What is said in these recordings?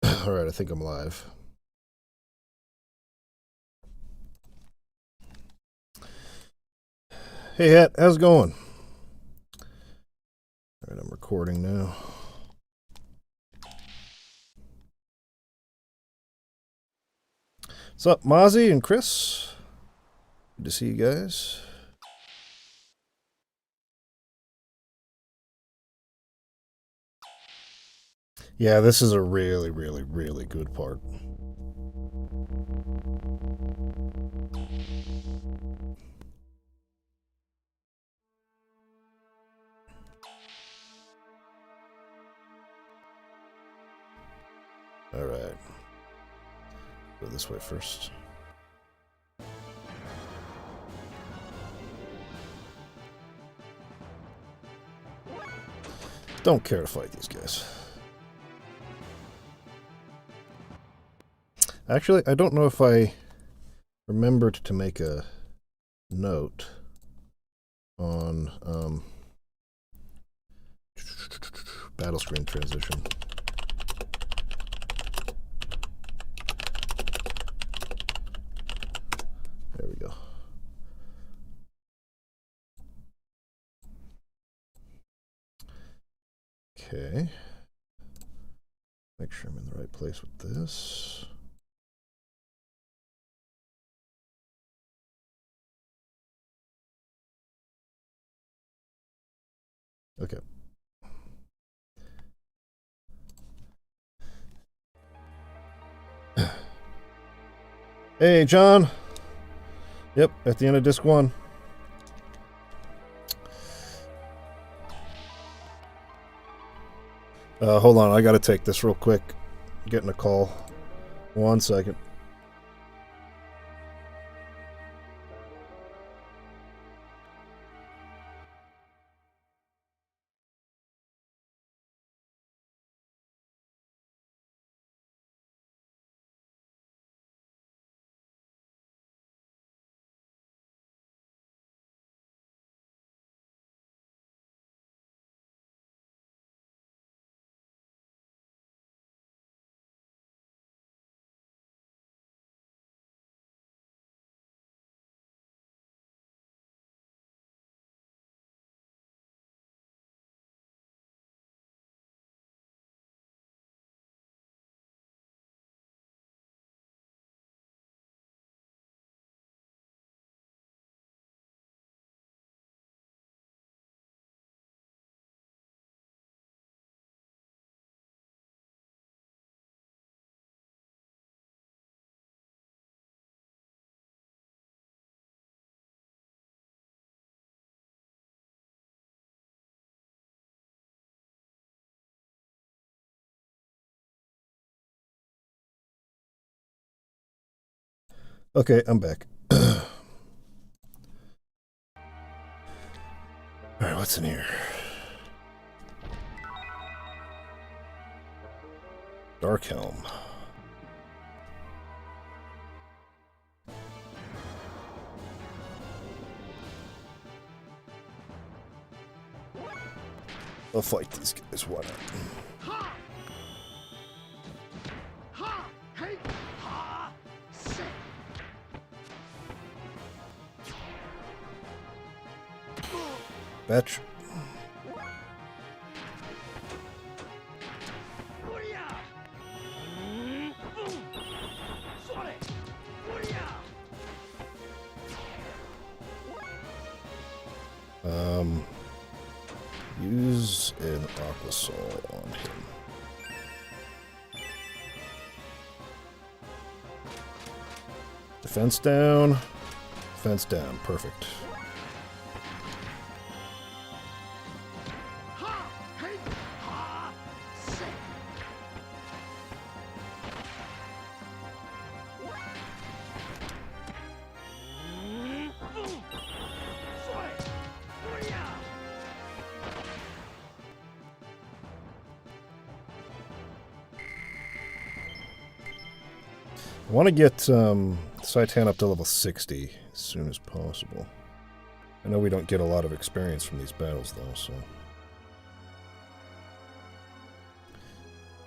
Alright, I think I'm live. Hey, Het, how's it going? Alright, I'm recording now. What's up, Mozzie and Chris? Good to see you guys. Yeah, this is a really, really, really good part. Alright. Go this way first. Don't care to fight these guys. Actually, I don't know if I remembered to make a note on battle screen transition. There we go. Okay. Make sure I'm in the right place with this. Okay. Hey, John. Yep, at the end of disc 1. Hold on, I gotta take this real quick. I'm getting a call. 1 second. Okay, I'm back. Alright, what's in here? Dark Helm. I'll fight these guys, why not? Betch. Use an Aquasol on him. Defense down. Defense down. Perfect. I want to get Saitan up to level 60 as soon as possible. I know we don't get a lot of experience from these battles, though, so...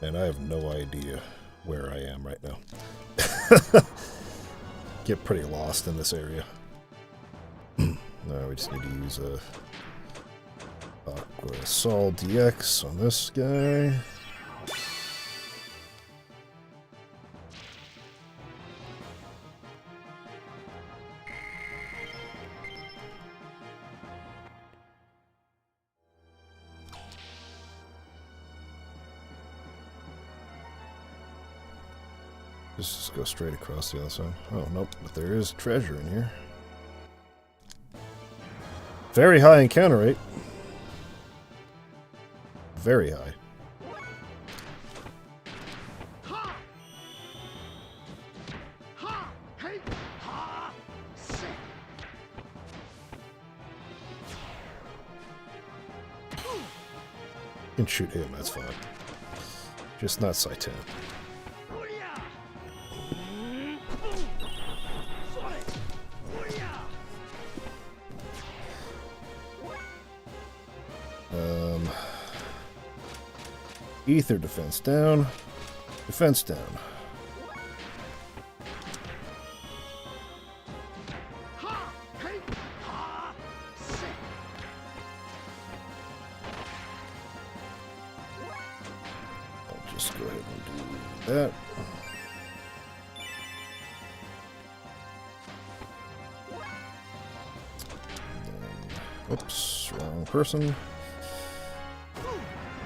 And I have no idea where I am right now. Get pretty lost in this area. No, we just need to use a Aqua Sol DX on this guy. Just go straight across the other side. Oh, nope, but there is treasure in here. Very high encounter rate. Very high. You can shoot him, that's fine. Just not Saitan. Ether defense down. Defense down. I'll just go ahead and do that. Oops, wrong person.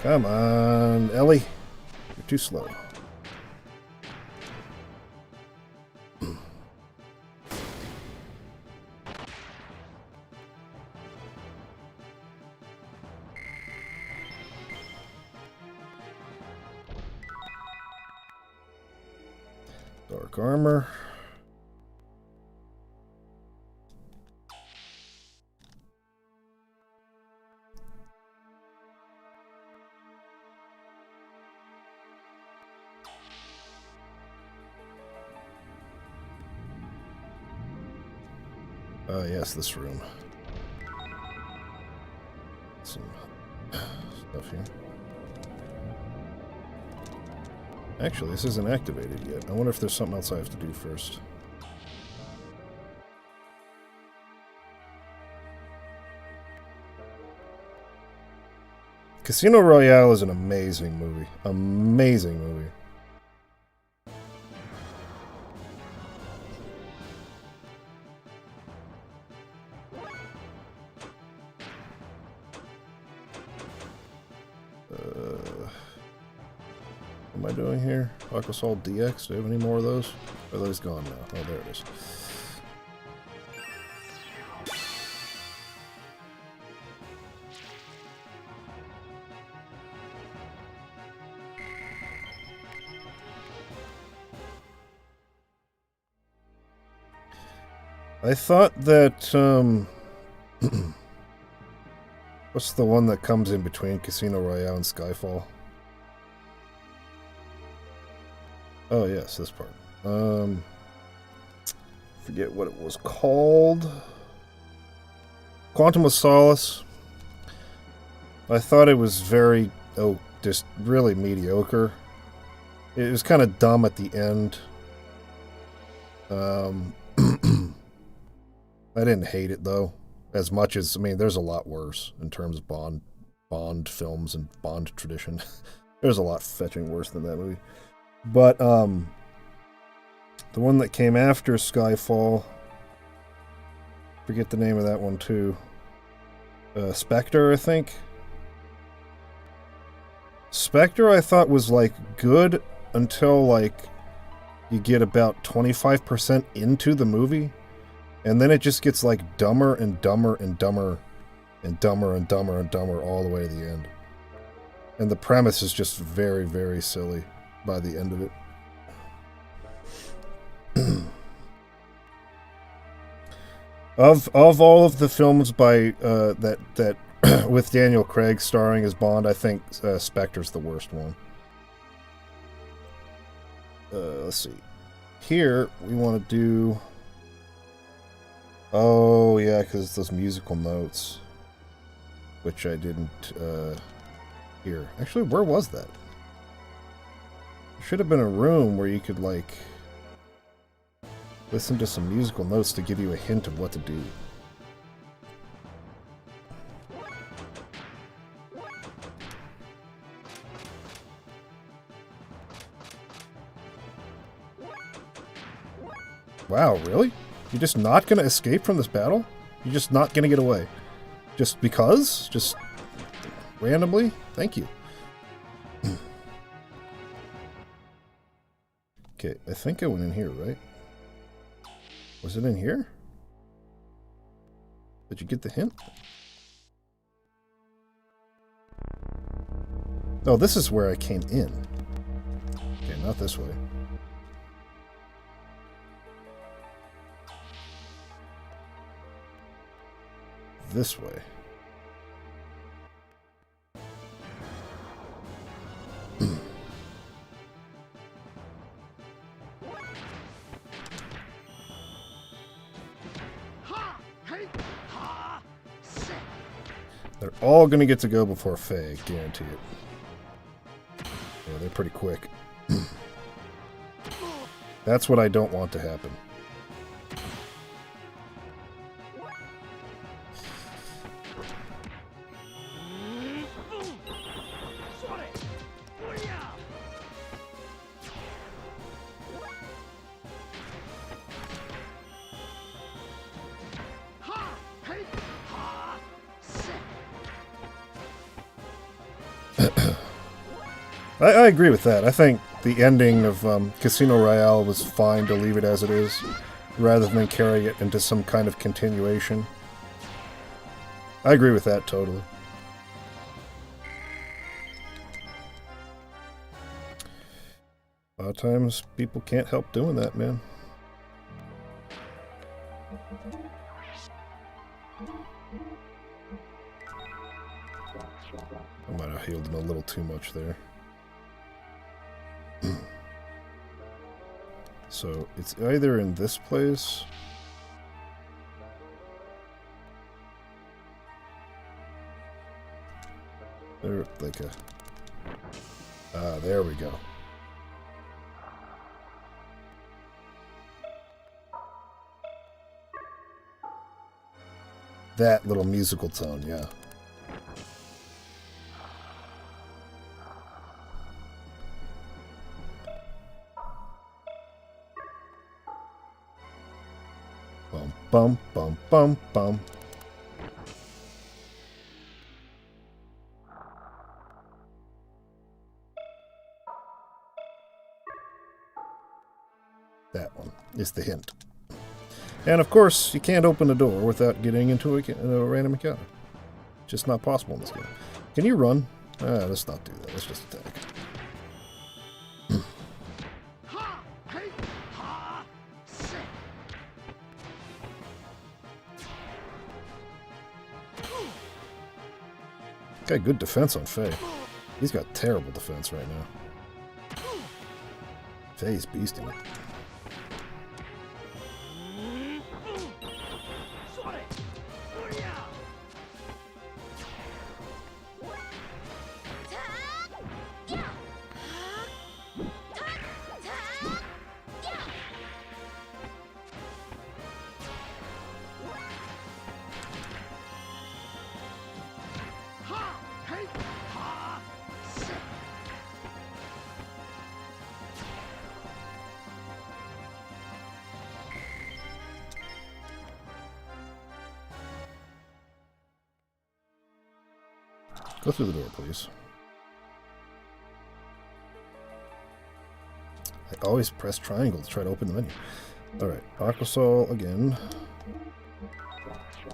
Come on, Ellie. You're too slow. Dark armor. Yes, this room. Some stuff here. Actually, this isn't activated yet. I wonder if there's something else I have to do first. Casino Royale is an amazing movie. Amazing movie. What am I doing here? Aqua Sol DX. Do I have any more of those? Are those gone now? Oh, there it is. I thought that, what's the one that comes in between Casino Royale and Skyfall? Oh, yes, this part. Forget what it was called. Quantum of Solace. I thought it was very, just really mediocre. It was kind of dumb at the end. I didn't hate it, though. As much as, I mean, there's a lot worse in terms of Bond films and Bond tradition. There's a lot fetching worse than that movie. But, the one that came after Skyfall, forget the name of that one, too. Spectre, I think. Spectre, I thought, was, like, good until, like, you get about 25% into the movie. And then it just gets, like, dumber and dumber and dumber and dumber and dumber and dumber all the way to the end. And the premise is just very, very silly by the end of it. Of all of the films by that with Daniel Craig starring as Bond, I think Spectre's the worst one. Let's see. Here we want to do. Oh yeah, because it's those musical notes, which I didn't hear. Actually, where was that? Should have been a room where you could, like, listen to some musical notes to give you a hint of what to do. Wow, really? You're just not gonna escape from this battle? You're just not gonna get away? Just because? Just randomly? Thank you. Okay, I think I went in here, right? Was it in here? Did you get the hint? Oh, this is where I came in. Okay, not this way. This way. They're all gonna get to go before Faye, guarantee it. Yeah, they're pretty quick. That's what I don't want to happen. I agree with that. I think the ending of Casino Royale was fine to leave it as it is, rather than carry it into some kind of continuation. I agree with that totally. A lot of times, people can't help doing that, man. I might have healed him a little too much there. So, it's either in this place... There, like a... Ah, there we go. That little musical tone, yeah. Bum, bum, bum, bum, bum. That one is the hint. And of course, you can't open the door without getting into a random encounter. Just not possible in this game. Can you run? Let's not do that. Let's just attack. Got good defense on Faye. He's got terrible defense right now. Faye's beasting it. Go through the door, please. I always press triangle to try to open the menu. Alright, Aquasol again.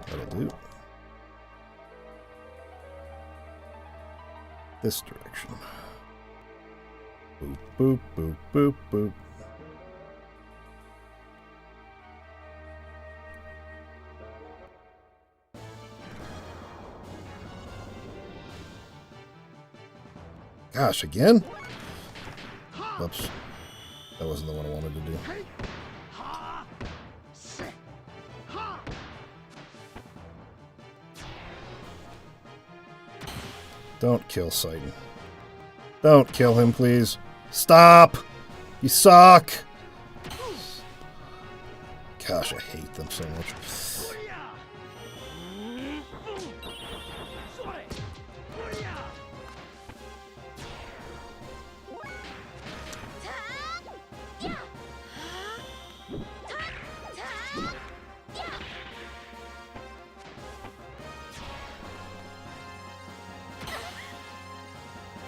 That'll do. This direction. Boop, boop, boop, boop, boop. Gosh, again? Oops. That wasn't the one I wanted to do. Don't kill Sidon. Don't kill him, please. Stop! You suck! Gosh, I hate them so much.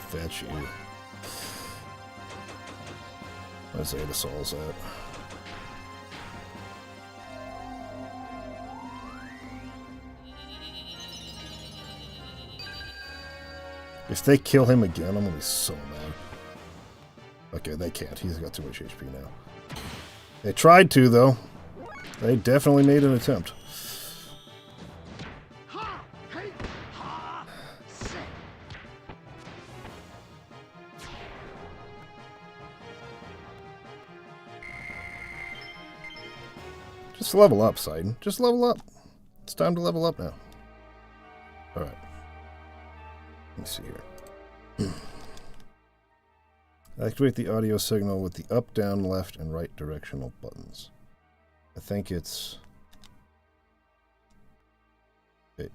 Fetch you. Where's Adasol's at? If they kill him again, I'm gonna be so mad. Okay, they can't. He's got too much HP now. They tried to, though. They definitely made an attempt. Just level up, Sidon. Just level up. It's time to level up now. Alright. Let me see here. Activate the audio signal with the up, down, left, and right directional buttons. I think it's...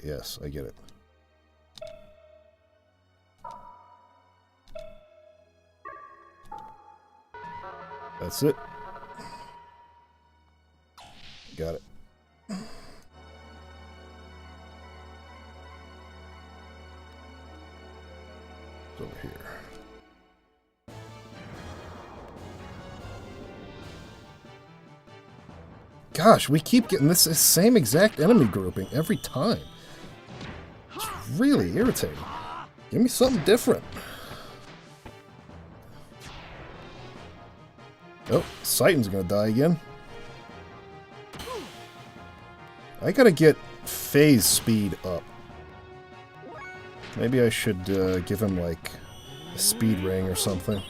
Yes, I get it. That's it. Got it. It's over here. Gosh, we keep getting this same exact enemy grouping every time. It's really irritating. Give me something different. Oh, Sidon's gonna die again. I gotta get phase speed up. Maybe I should give him, like, a speed ring or something.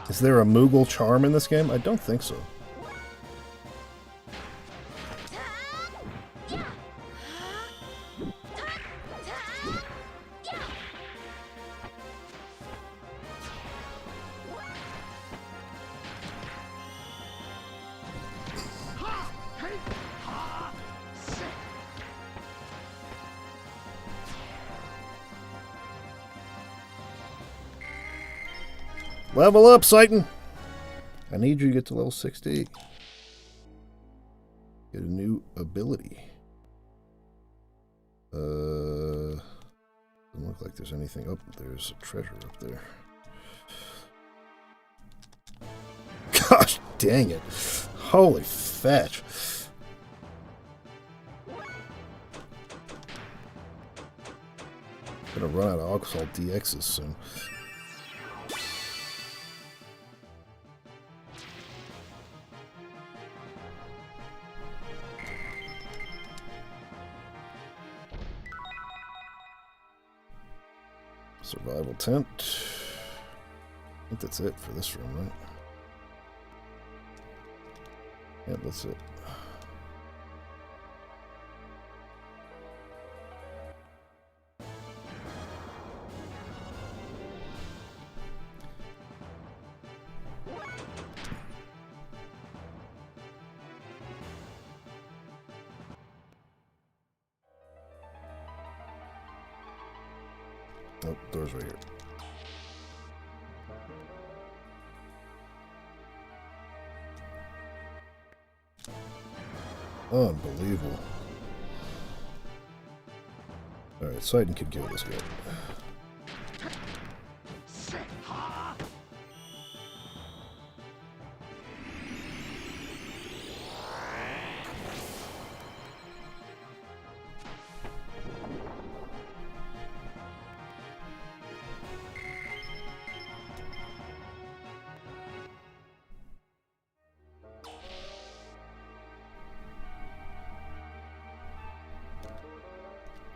Is there a Moogle charm in this game? I don't think so. Level up, Sidon! I need you to get to level 60. Get a new ability. Doesn't look like there's anything up. There's a treasure up there. Gosh dang it. Holy fetch. Gonna run out of alcohol DXs soon. Survival tent. I think that's it for this room, right? Yeah, that's it. Oh, door's right here. Unbelievable. Alright, Sidon can kill this guy.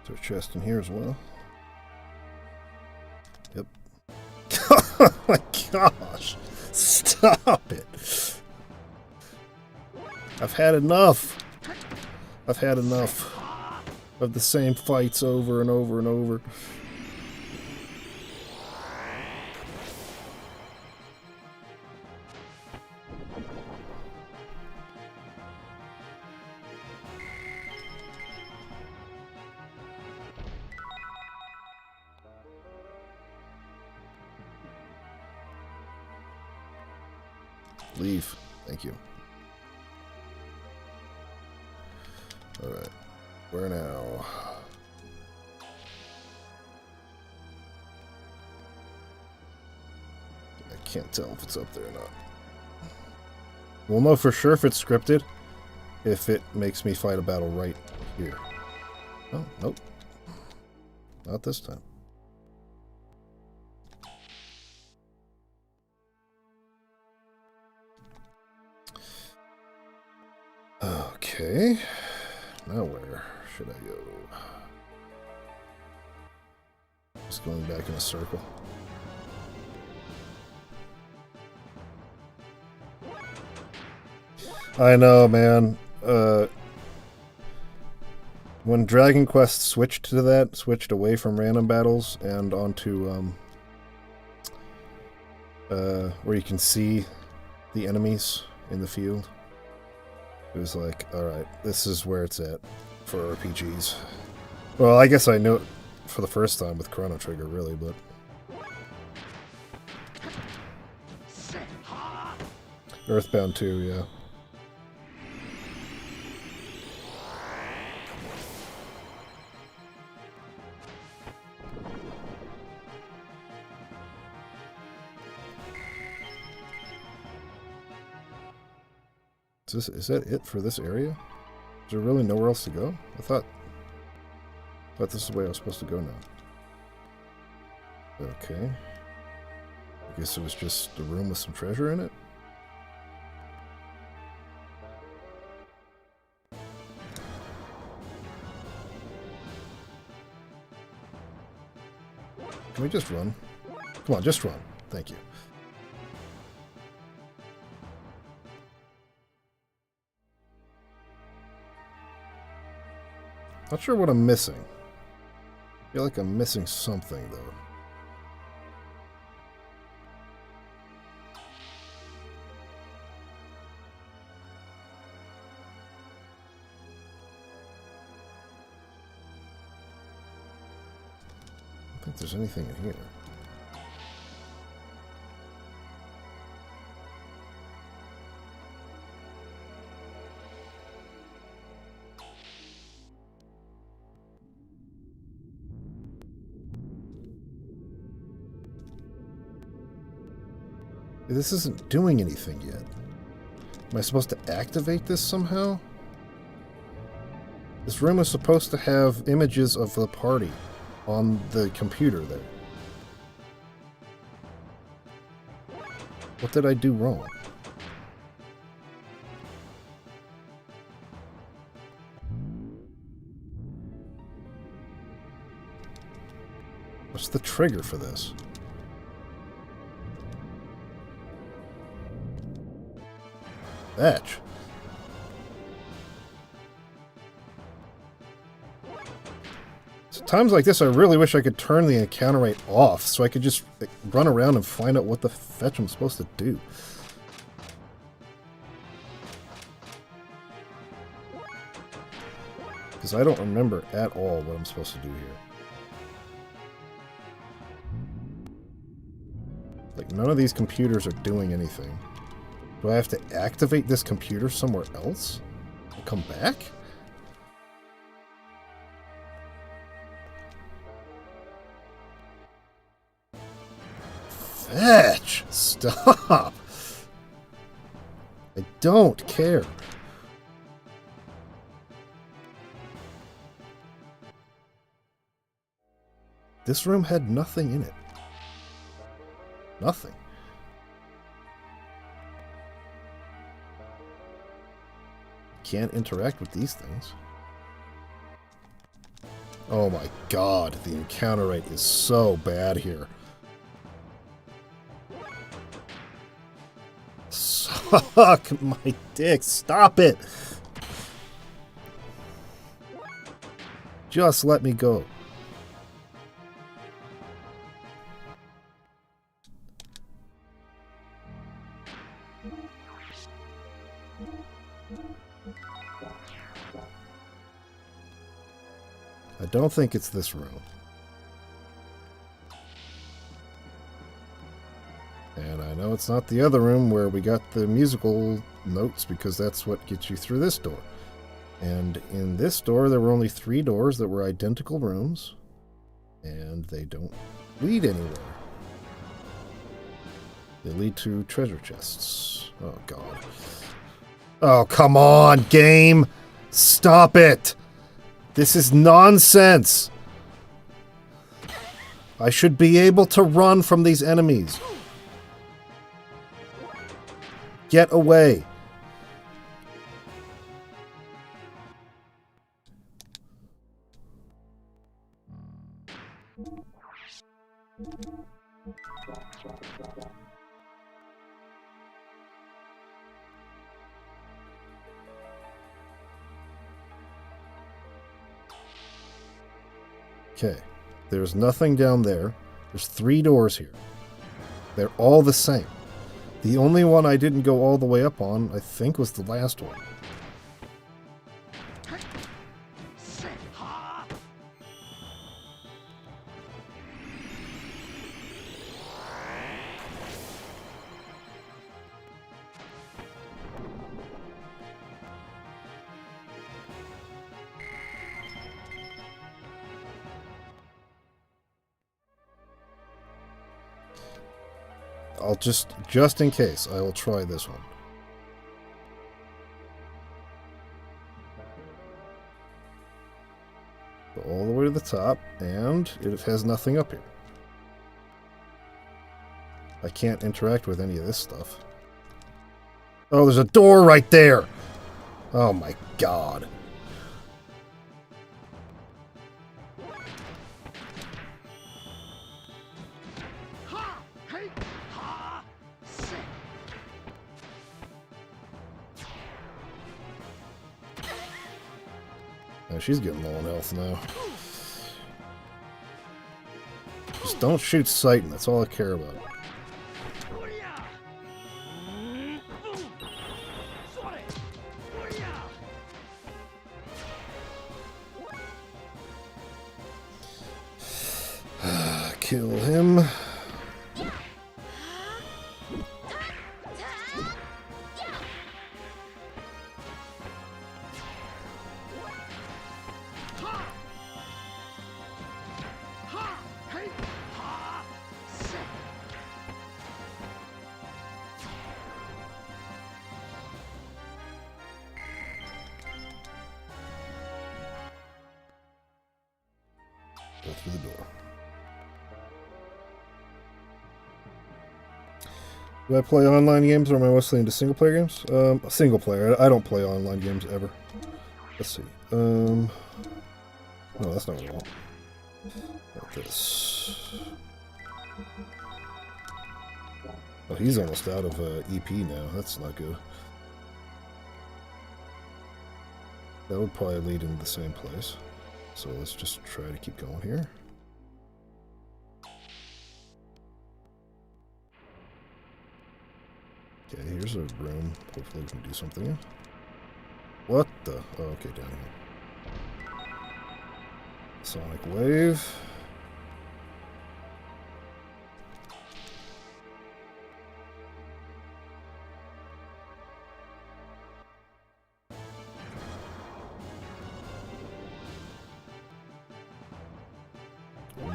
There's a chest in here as well. Yep. Oh my gosh! Stop it! I've had enough! I've had enough of the same fights over and over and over. Leave. Thank you. Alright. Where now? I can't tell if it's up there or not. We'll know for sure if it's scripted if it makes me fight a battle right here. Oh, nope. Not this time. Okay. Now where should I go? Just going back in a circle. I know, man. When Dragon Quest switched to that, switched away from random battles and onto where you can see the enemies in the field, it was like, alright, this is where it's at for RPGs. Well, I guess I knew it for the first time with Chrono Trigger, really, but... Earthbound 2, yeah. Is that it for this area? Is there really nowhere else to go? I thought this is the way I was supposed to go now. Okay. I guess it was just a room with some treasure in it? Can we just run? Come on, just run. Thank you. Not sure what I'm missing. I feel like I'm missing something, though. I don't think there's anything in here. This isn't doing anything yet. Am I supposed to activate this somehow? This room is supposed to have images of the party on the computer there. What did I do wrong? What's the trigger for this? Batch. So times like this, I really wish I could turn the encounter rate off so I could just run around and find out what the fetch I'm supposed to do. Because I don't remember at all what I'm supposed to do here. Like, none of these computers are doing anything. Do I have to activate this computer somewhere else? And come back? Fetch! Stop! I don't care. This room had nothing in it. Nothing. Can't interact with these things. Oh my god, the encounter rate is so bad here. Suck my dick, stop it! Just let me go. I don't think it's this room. And I know No, it's not the other room where we got the musical notes, because that's what gets you through this door. And in this door, there were only 3 doors that were identical rooms, and they don't lead anywhere. They lead to treasure chests. Oh, God. Oh, come on, game! Stop it! This is nonsense! I should be able to run from these enemies. Get away. Okay, there's nothing down there. There's 3 doors here. They're all the same. The only one I didn't go all the way up on, I think, was the last one. I'll just in case, I will try this one. Go all the way to the top, and it has nothing up here. I can't interact with any of this stuff. Oh, there's a door right there! Oh my God. Oh, she's getting low on health now. Just don't shoot Satan, that's all I care about. Kill him. Go through the door. Do I play online games, or am I mostly into single player games? Single player. I don't play online games ever. Let's see. No, that's not what I want. Like this. Oh, he's almost out of EP now. That's not good. That would probably lead into the same place. So let's just try to keep going here. Okay, here's a room. Hopefully we can do something in. What the? Oh, okay, down here. Sonic Wave.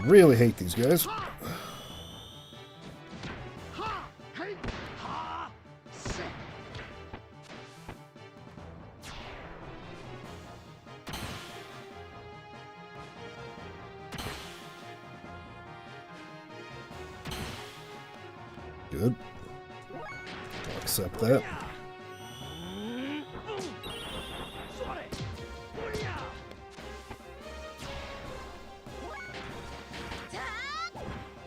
Really hate these guys. Good. I'll accept that.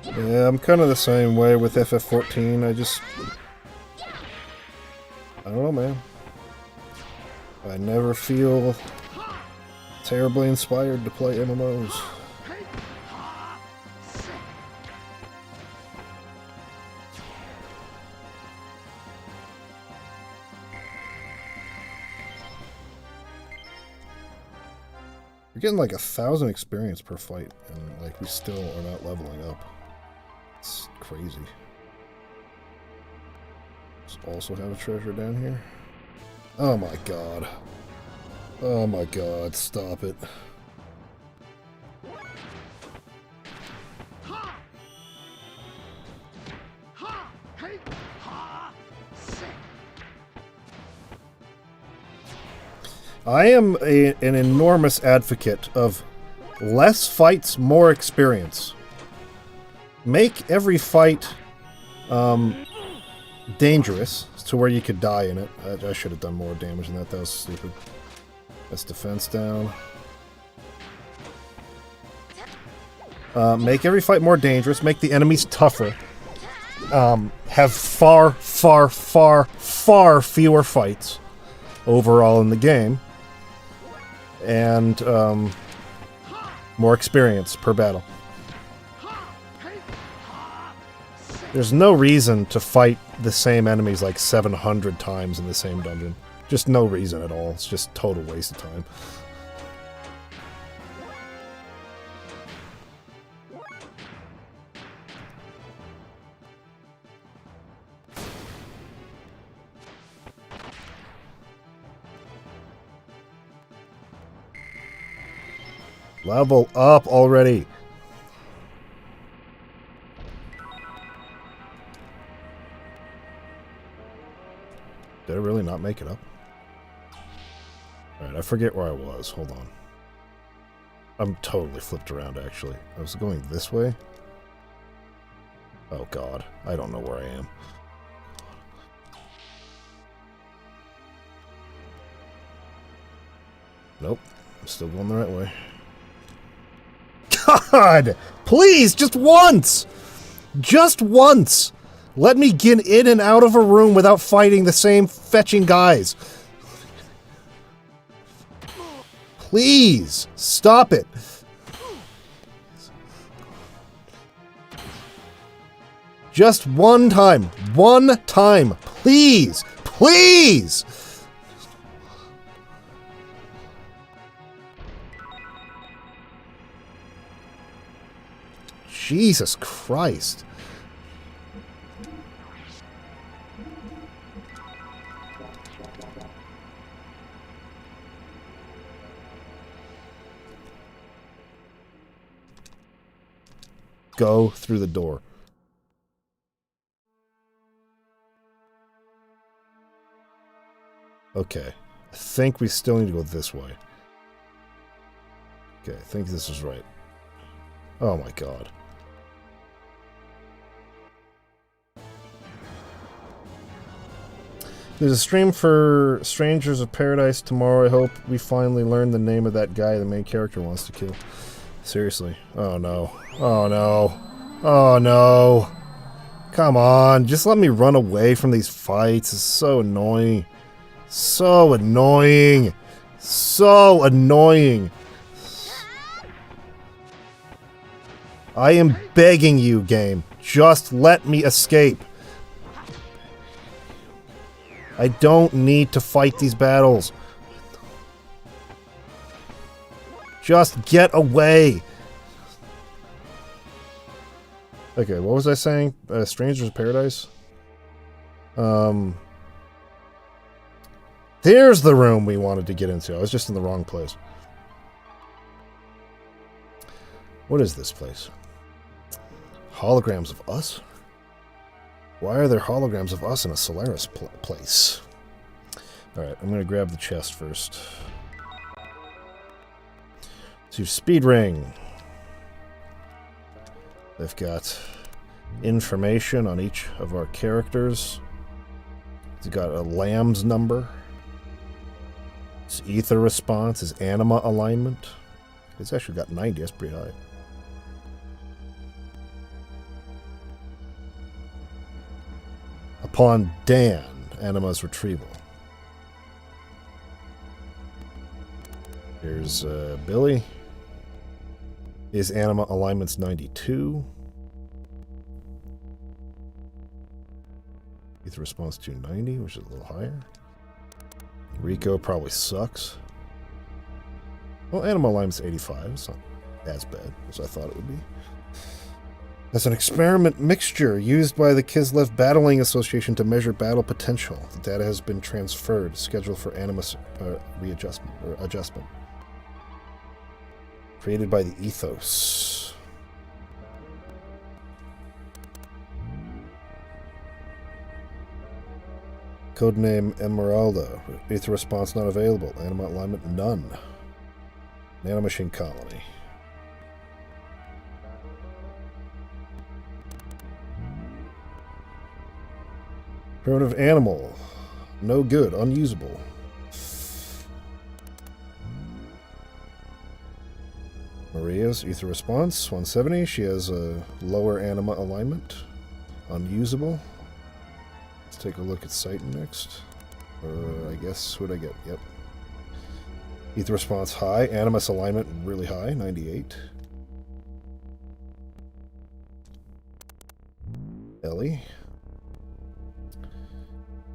Yeah, I'm kind of the same way with FF14. I don't know, man. I never feel terribly inspired to play MMOs. We're getting like 1,000 experience per fight, and like we still are not leveling up. It's crazy. Also have a treasure down here. Oh my god. Oh my god, stop it. I am an enormous advocate of less fights, more experience. Make every fight dangerous to where you could die in it. I should have done more damage than that. That was stupid. That's defense down. Make every fight more dangerous. Make the enemies tougher. Have far, far, far, far fewer fights overall in the game. And more experience per battle. There's no reason to fight the same enemies like 700 times in the same dungeon. Just no reason at all. It's just total waste of time. Level up already. Did I really not make it up? Alright, I forget where I was. Hold on. I'm totally flipped around, actually. I was going this way. Oh, God. I don't know where I am. Nope. I'm still going the right way. God! Please, just once! Just once! Let me get in and out of a room without fighting the same fetching guys. Please! Stop it! Just one time. One time. Please! Please! Jesus Christ. Go through the door. Okay. I think we still need to go this way. Okay, I think this is right. Oh my God. There's a stream for Strangers of Paradise tomorrow. I hope we finally learn the name of that guy the main character wants to kill. Seriously. Oh no. Oh no. Oh no. Come on. Just let me run away from these fights. It's so annoying. So annoying. So annoying. I am begging you, game. Just let me escape. I don't need to fight these battles. Just get away. Okay, what was I saying? Strangers of Paradise? There's the room we wanted to get into. I was just in the wrong place. What is this place? Holograms of us? Why are there holograms of us in a Solaris place? Alright, I'm going to grab the chest first. To speed ring. They've got information on each of our characters. It's got a lamb's number. Its ether response, his anima alignment. It's actually got 90, that's pretty high. Upon Dan, anima's retrieval. Here's Billy. His anima alignment's 92. Ether response 290, which is a little higher. Rico probably sucks. Well, anima alignment's 85. It's not as bad as I thought it would be. As an experiment mixture used by the Kislev Battling Association to measure battle potential. The data has been transferred, scheduled for animus readjustment or adjustment. Created by the Ethos. Codename Emeralda. Ether response not available. Anima alignment none. Nanomachine colony. Primitive animal. No good. Unusable. Maria's ether response 170. She has a lower anima alignment. Unusable. Let's take a look at Sighton next. Or I guess who'd I get? Yep. Ether response high. Animus alignment really high. 98. Ellie.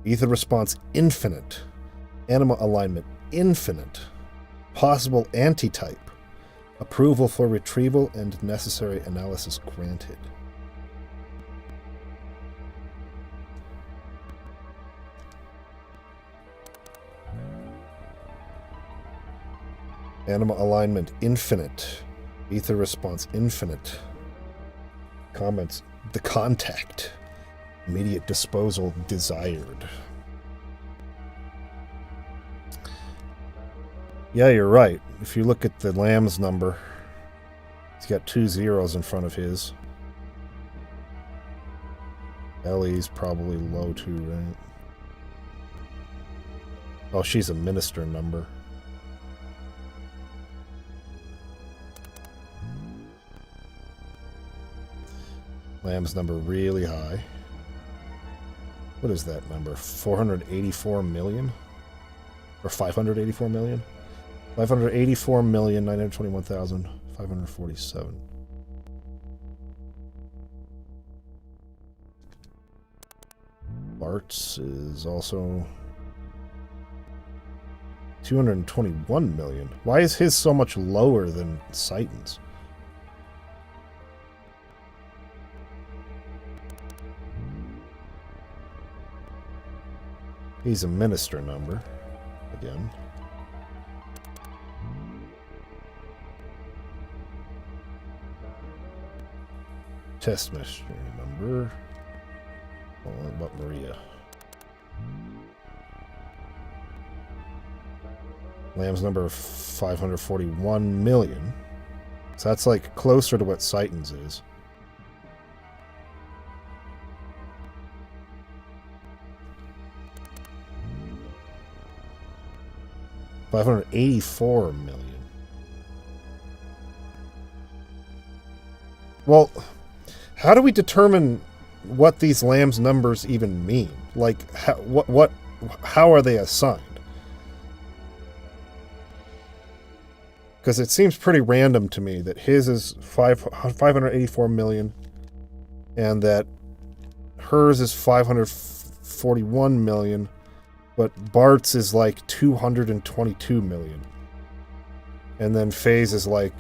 Ether response infinite. Anima alignment infinite. Possible antitype. Approval for retrieval and necessary analysis granted. Anima alignment infinite. Ether response infinite. Comments. The contact. Immediate disposal desired. Yeah, you're right. If you look at the Lamb's number, he's got 2 zeros in front of his. Ellie's probably low too, right? Oh, she's a minister number. Lamb's number really high. What is that number? 484 million? Or 584 million? 584,921,547. Bart's is also 221 million. Why is his so much lower than Sighton's? He's a minister number. Again. Test mystery number. Well, what about Maria? Lamb's number 541 million. So that's like closer to what Sighton's is. $584 million. Well, how do we determine what these Lamb's numbers even mean? Like, how are they assigned? Because it seems pretty random to me that his is 584 million and that hers is 541 million, but Bart's is like 222 million. And then Faye's is like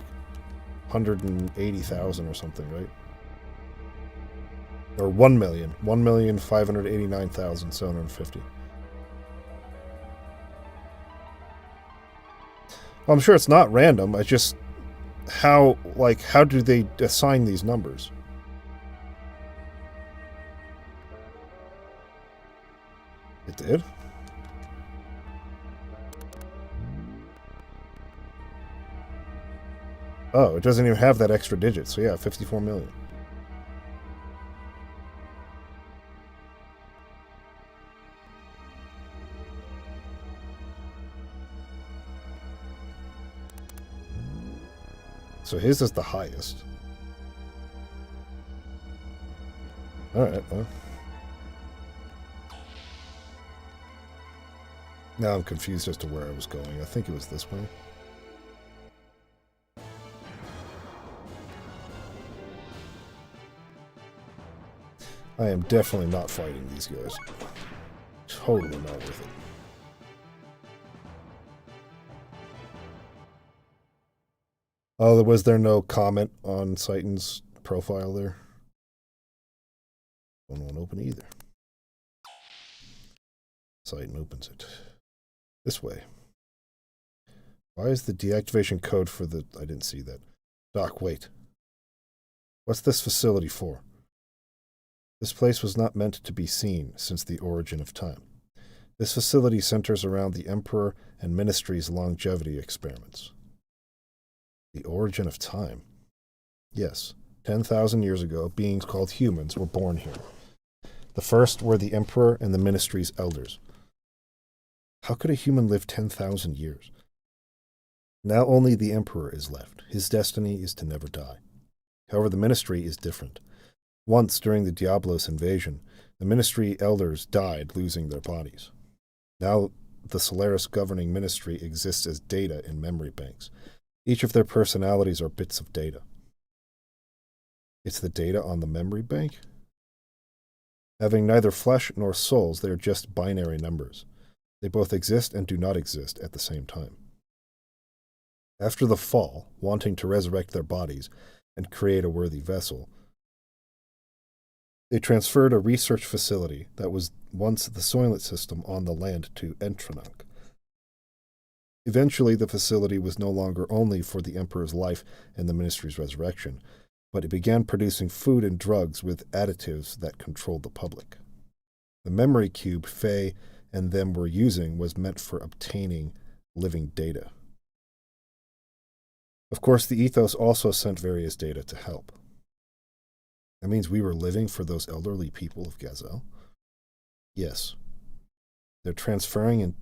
180,000 or something, right? Or 1 million. 1,589,750. Well, I'm sure it's not random. It's just how do they assign these numbers? It did? Oh, it doesn't even have that extra digit. So yeah, 54 million. So his is the highest. Alright, well. Now I'm confused as to where I was going. I think it was this way. I am definitely not fighting these guys. Totally not worth it. Oh, was there no comment on Sighton's profile there? Phone won't open either. Sighton opens it. This way. Why is the deactivation code for the... I didn't see that. Doc, wait. What's this facility for? This place was not meant to be seen since the origin of time. This facility centers around the Emperor and Ministry's longevity experiments. The origin of time? Yes. 10,000 years ago, beings called humans were born here. The first were the Emperor and the Ministry's elders. How could a human live 10,000 years? Now only the Emperor is left. His destiny is to never die. However, the Ministry is different. Once, during the Diablos invasion, the Ministry elders died, losing their bodies. Now, the Solaris governing Ministry exists as data in memory banks. Each of their personalities are bits of data. It's the data on the memory bank? Having neither flesh nor souls, they are just binary numbers. They both exist and do not exist at the same time. After the fall, wanting to resurrect their bodies and create a worthy vessel, they transferred a research facility that was once the Soylent system on the land to Entronach. Eventually, the facility was no longer only for the Emperor's life and the Ministry's resurrection, but it began producing food and drugs with additives that controlled the public. The memory cube Faye and them were using was meant for obtaining living data. Of course, the Ethos also sent various data to help. That means we were living for those elderly people of Gazelle? Yes. They're transferring and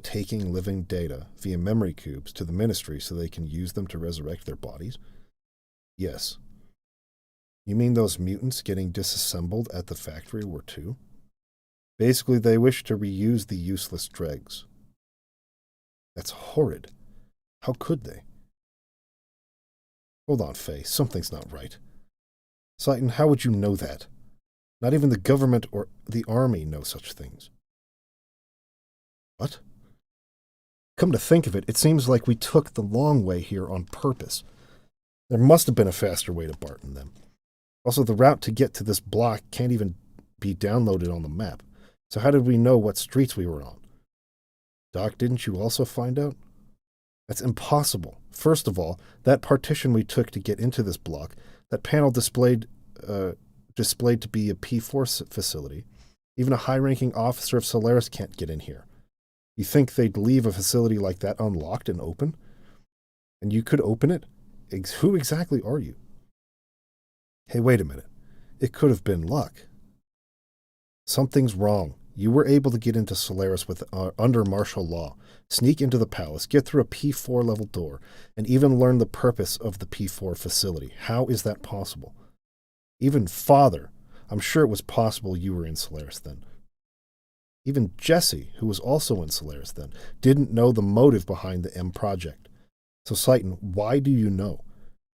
taking living data via memory cubes to the Ministry so they can use them to resurrect their bodies? Yes. You mean those mutants getting disassembled at the factory were too? Basically, they wish to reuse the useless dregs. That's horrid. How could they? Hold on, Faye. Something's not right. Sighton, how would you know that? Not even the government or the army know such things. What? Come to think of it, it seems like we took the long way here on purpose. There must have been a faster way to Barton them. Also, the route to get to this block can't even be downloaded on the map. So how did we know what streets we were on? Doc, didn't you also find out? That's impossible. First of all, that partition we took to get into this block, that panel displayed to be a P4 facility. Even a high-ranking officer of Solaris can't get in here. You think they'd leave a facility like that unlocked and open? And you could open it? Who exactly are you? Hey, wait a minute. It could have been luck. Something's wrong. You were able to get into Solaris under martial law, sneak into the palace, get through a P4 level door, and even learn the purpose of the P4 facility. How is that possible? Even Father, I'm sure it was possible you were in Solaris then. Even Jesse, who was also in Solaris then, didn't know the motive behind the M project. So Sighton, why do you know?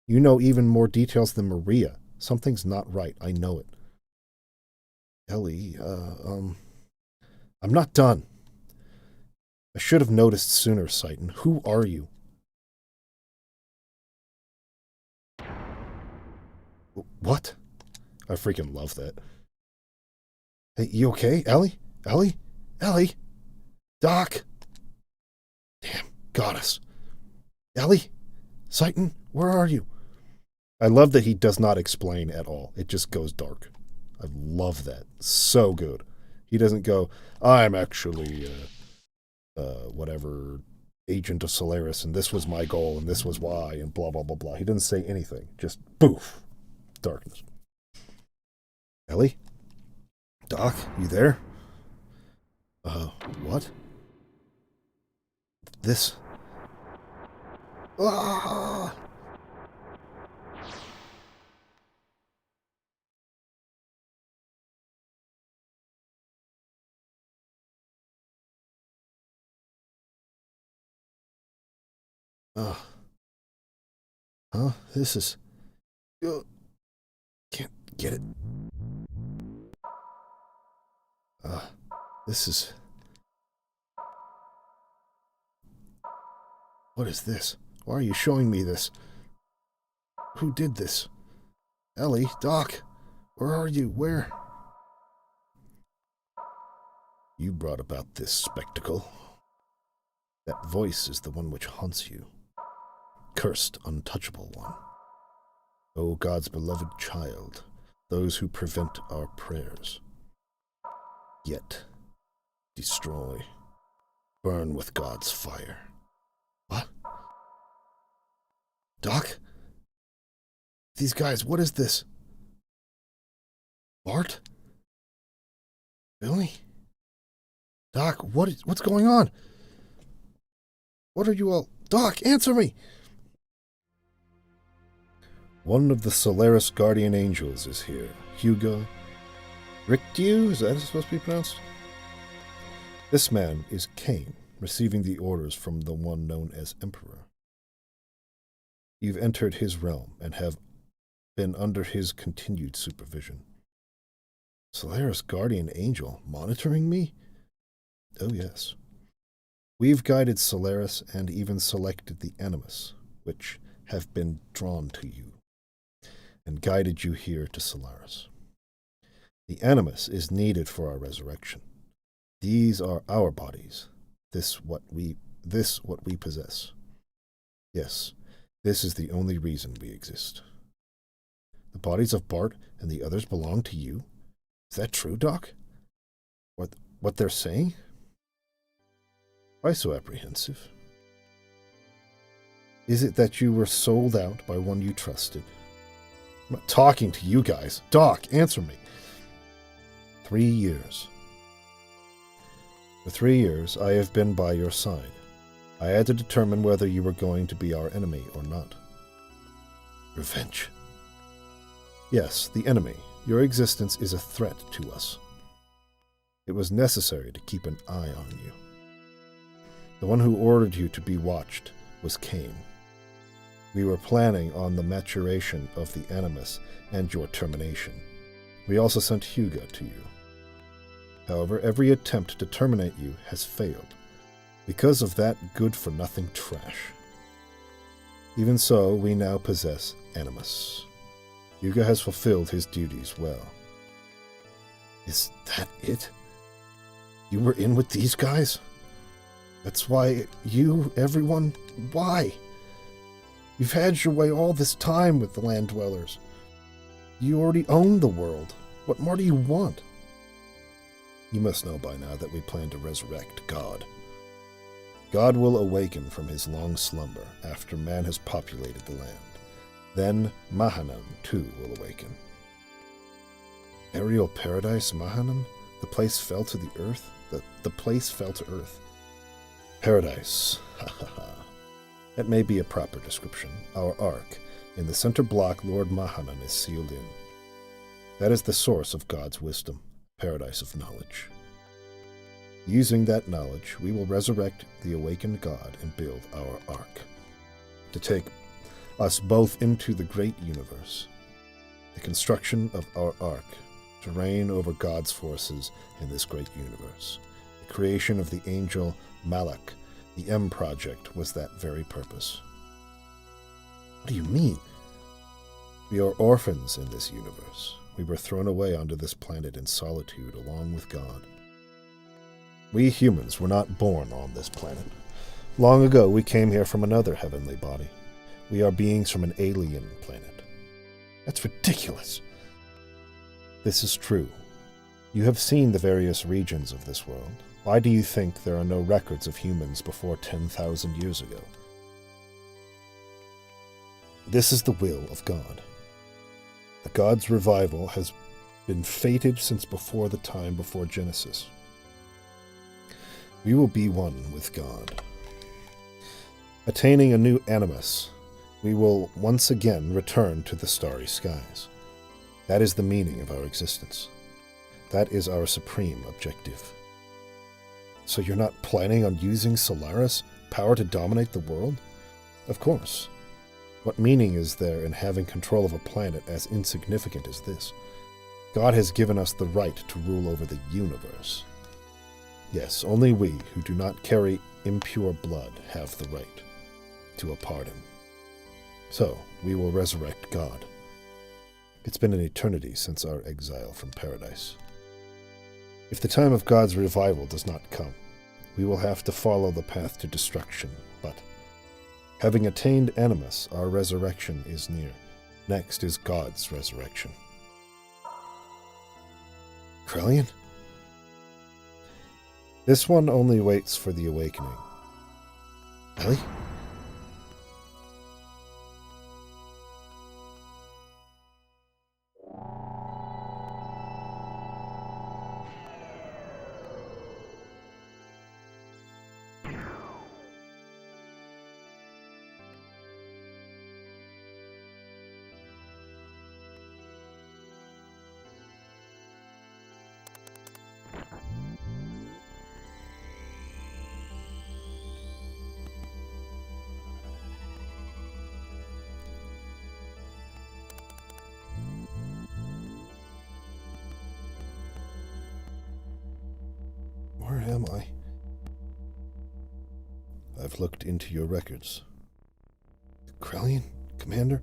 You know even more details than Maria. Something's not right. I know it. Ellie, I'm not done. I should have noticed sooner, Sighton. Who are you? What? I freaking love that. Hey, you okay, Ellie? Ellie? Ellie? Doc? Damn, got us. Ellie? Sighton, where are you? I love that he does not explain at all. It just goes dark. I love that. So good. He doesn't go, I'm actually, whatever, agent of Solaris, and this was my goal, and this was why, and blah, blah, blah, blah. He doesn't say anything. Just poof. Darkness. Ellie? Doc, you there? What? This... Ah! Huh? This is... Can't get it. This is... What is this? Why are you showing me this? Who did this? Ellie, Doc, where are you? Where? You brought about this spectacle. That voice is the one which haunts you. Cursed, untouchable one. O God's beloved child, those who prevent our prayers. Yet, destroy, burn with God's fire. What? Doc? These guys, what is this? Bart? Billy? Doc, what's going on? What are you all... Doc, answer me! One of the Solaris guardian angels is here. Hugo Rictiu, is that supposed to be pronounced? This man is Cain, receiving the orders from the one known as Emperor. You've entered his realm and have been under his continued supervision. Solaris guardian angel monitoring me? Oh yes. We've guided Solaris and even selected the Animus, which have been drawn to you, and guided you here to Solaris. The Animus is needed for our resurrection. These are our bodies. This what we possess. Yes, this is the only reason we exist. The bodies of Bart and the others belong to you? Is that true, Doc? What they're saying? Why so apprehensive? Is it that you were sold out by one you trusted? I'm not talking to you guys. Doc, answer me. 3 years. For 3 years, I have been by your side. I had to determine whether you were going to be our enemy or not. Revenge. Yes, the enemy. Your existence is a threat to us. It was necessary to keep an eye on you. The one who ordered you to be watched was Cain. We were planning on the maturation of the Animus and your termination. We also sent Hugo to you. However, every attempt to terminate you has failed, because of that good-for-nothing trash. Even so, we now possess Animus. Hugo has fulfilled his duties well. Is that it? You were in with these guys? That's why everyone, why? You've had your way all this time with the land dwellers. You already own the world. What more do you want? You must know by now that we plan to resurrect God. God will awaken from his long slumber after man has populated the land. Then Mahanan, too, will awaken. Aerial paradise, Mahanan? The place fell to the earth? The place fell to earth. Paradise. Ha ha ha. That may be a proper description. Our ark. In the center block, Lord Mahanan is sealed in. That is the source of God's wisdom, paradise of knowledge. Using that knowledge, we will resurrect the awakened God and build our ark, to take us both into the great universe. The construction of our ark, to reign over God's forces in this great universe. The creation of the angel Malak, the M Project, was that very purpose. What do you mean? We are orphans in this universe. We were thrown away onto this planet in solitude along with God. We humans were not born on this planet. Long ago, we came here from another heavenly body. We are beings from an alien planet. That's ridiculous. This is true. You have seen the various regions of this world. Why do you think there are no records of humans before 10,000 years ago? This is the will of God. The God's revival has been fated since before the time before Genesis. We will be one with God. Attaining a new animus, we will once again return to the starry skies. That is the meaning of our existence. That is our supreme objective. So you're not planning on using Solaris' power to dominate the world? Of course. What meaning is there in having control of a planet as insignificant as this? God has given us the right to rule over the universe. Yes, only we who do not carry impure blood have the right to a pardon. So, we will resurrect God. It's been an eternity since our exile from paradise. If the time of God's revival does not come, we will have to follow the path to destruction, but having attained Animus, our resurrection is near. Next is God's resurrection. Krellian? This one only waits for the awakening. Ellie? Where am I? I've looked into your records. Krellian, Commander?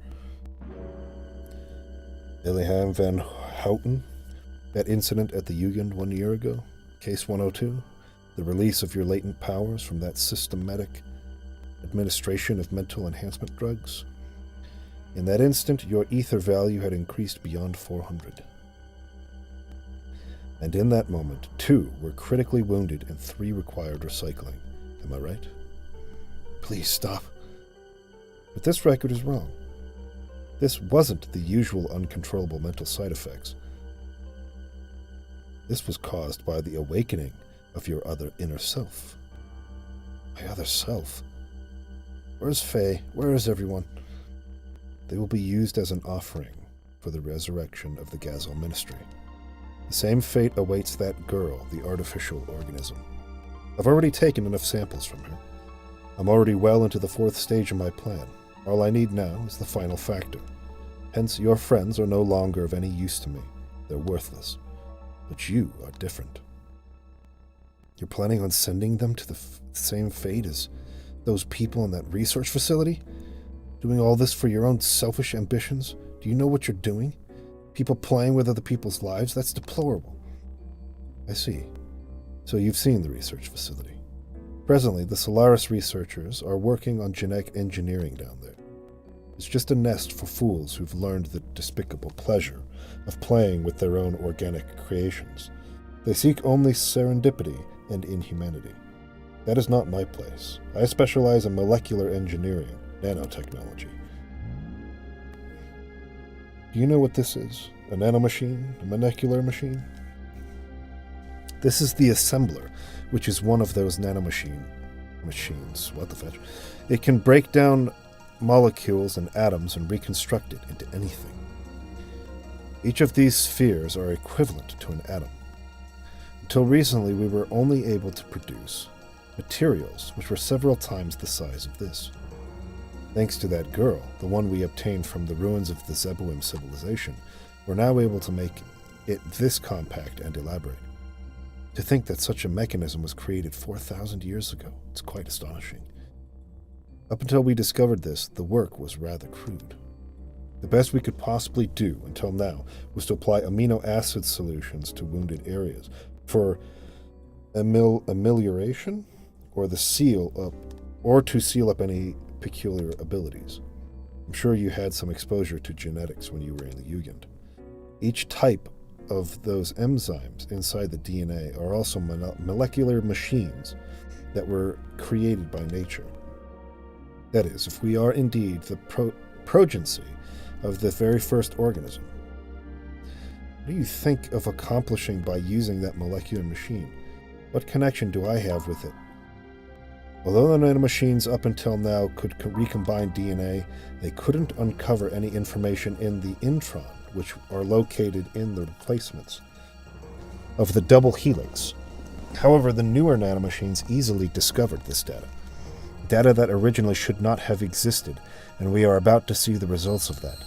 Ilham van Houten? That incident at the Jugend 1 year ago? Case 102? The release of your latent powers from that systematic administration of mental enhancement drugs? In that instant, your ether value had increased beyond 400. And in that moment, 2 were critically wounded and 3 required recycling. Am I right? Please stop. But this record is wrong. This wasn't the usual uncontrollable mental side effects. This was caused by the awakening of your other inner self. My other self? Where's Faye? Where is everyone? They will be used as an offering for the resurrection of the Gazelle Ministry. The same fate awaits that girl, the artificial organism. I've already taken enough samples from her. I'm already well into the 4th stage of my plan. All I need now is the final factor. Hence, your friends are no longer of any use to me. They're worthless. But you are different. You're planning on sending them to the same fate as those people in that research facility? Doing all this for your own selfish ambitions? Do you know what you're doing? People playing with other people's lives? That's deplorable. I see. So you've seen the research facility. Presently, the Solaris researchers are working on genetic engineering down there. It's just a nest for fools who've learned the despicable pleasure of playing with their own organic creations. They seek only serendipity and inhumanity. That is not my place. I specialize in molecular engineering, nanotechnology. Do you know what this is? A nanomachine? A molecular machine? This is the assembler, which is one of those machines. What the fetch? It can break down molecules and atoms and reconstruct it into anything. Each of these spheres are equivalent to an atom. Until recently, we were only able to produce materials which were several times the size of this. Thanks to that girl, the one we obtained from the ruins of the Zeboim civilization, we're now able to make it this compact and elaborate. To think that such a mechanism was created 4,000 years ago, it's quite astonishing. Up until we discovered this, the work was rather crude. The best we could possibly do until now was to apply amino acid solutions to wounded areas for amelioration or to seal up any peculiar abilities. I'm sure you had some exposure to genetics when you were in the Jugend. Each type of those enzymes inside the DNA are also molecular machines that were created by nature. That is, if we are indeed the progeny of the very first organism. What do you think of accomplishing by using that molecular machine? What connection do I have with it? Although the nanomachines up until now could recombine DNA, they couldn't uncover any information in the intron, which are located in the replacements of the double helix. However, the newer nanomachines easily discovered this data that originally should not have existed, and we are about to see the results of that.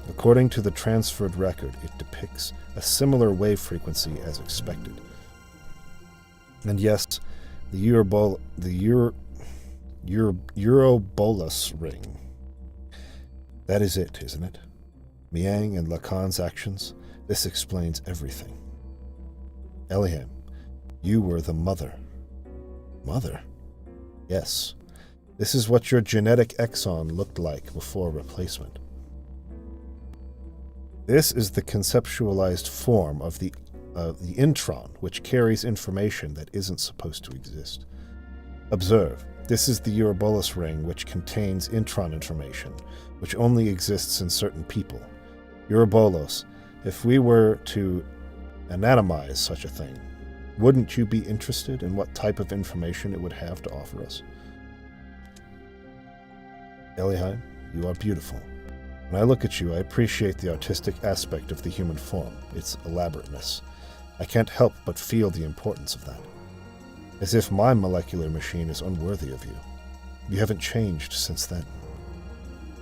According to the transferred record, it depicts a similar wave frequency as expected. And yes, the Eurobolus ring. That is it, isn't it? Miang and Lacan's actions, this explains everything. Eliham, you were the mother. Mother? Yes. This is what your genetic exon looked like before replacement. This is the conceptualized form of the intron, which carries information that isn't supposed to exist. Observe, this is the Ouroboros ring, which contains intron information, which only exists in certain people. Ouroboros, if we were to anatomize such a thing, wouldn't you be interested in what type of information it would have to offer us? Eliham, you are beautiful. When I look at you, I appreciate the artistic aspect of the human form, its elaborateness. I can't help but feel the importance of that. As if my molecular machine is unworthy of you. You haven't changed since then.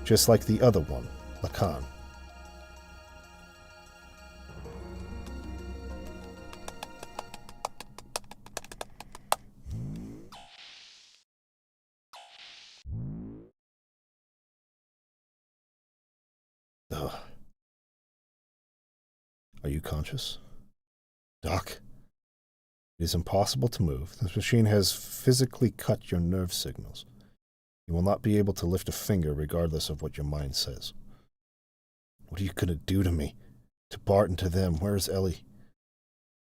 Just like the other one, Lacan. Ugh. Are you conscious? Doc? It is impossible to move. This machine has physically cut your nerve signals. You will not be able to lift a finger regardless of what your mind says. What are you going to do to me? To Bart and to them? Where is Ellie?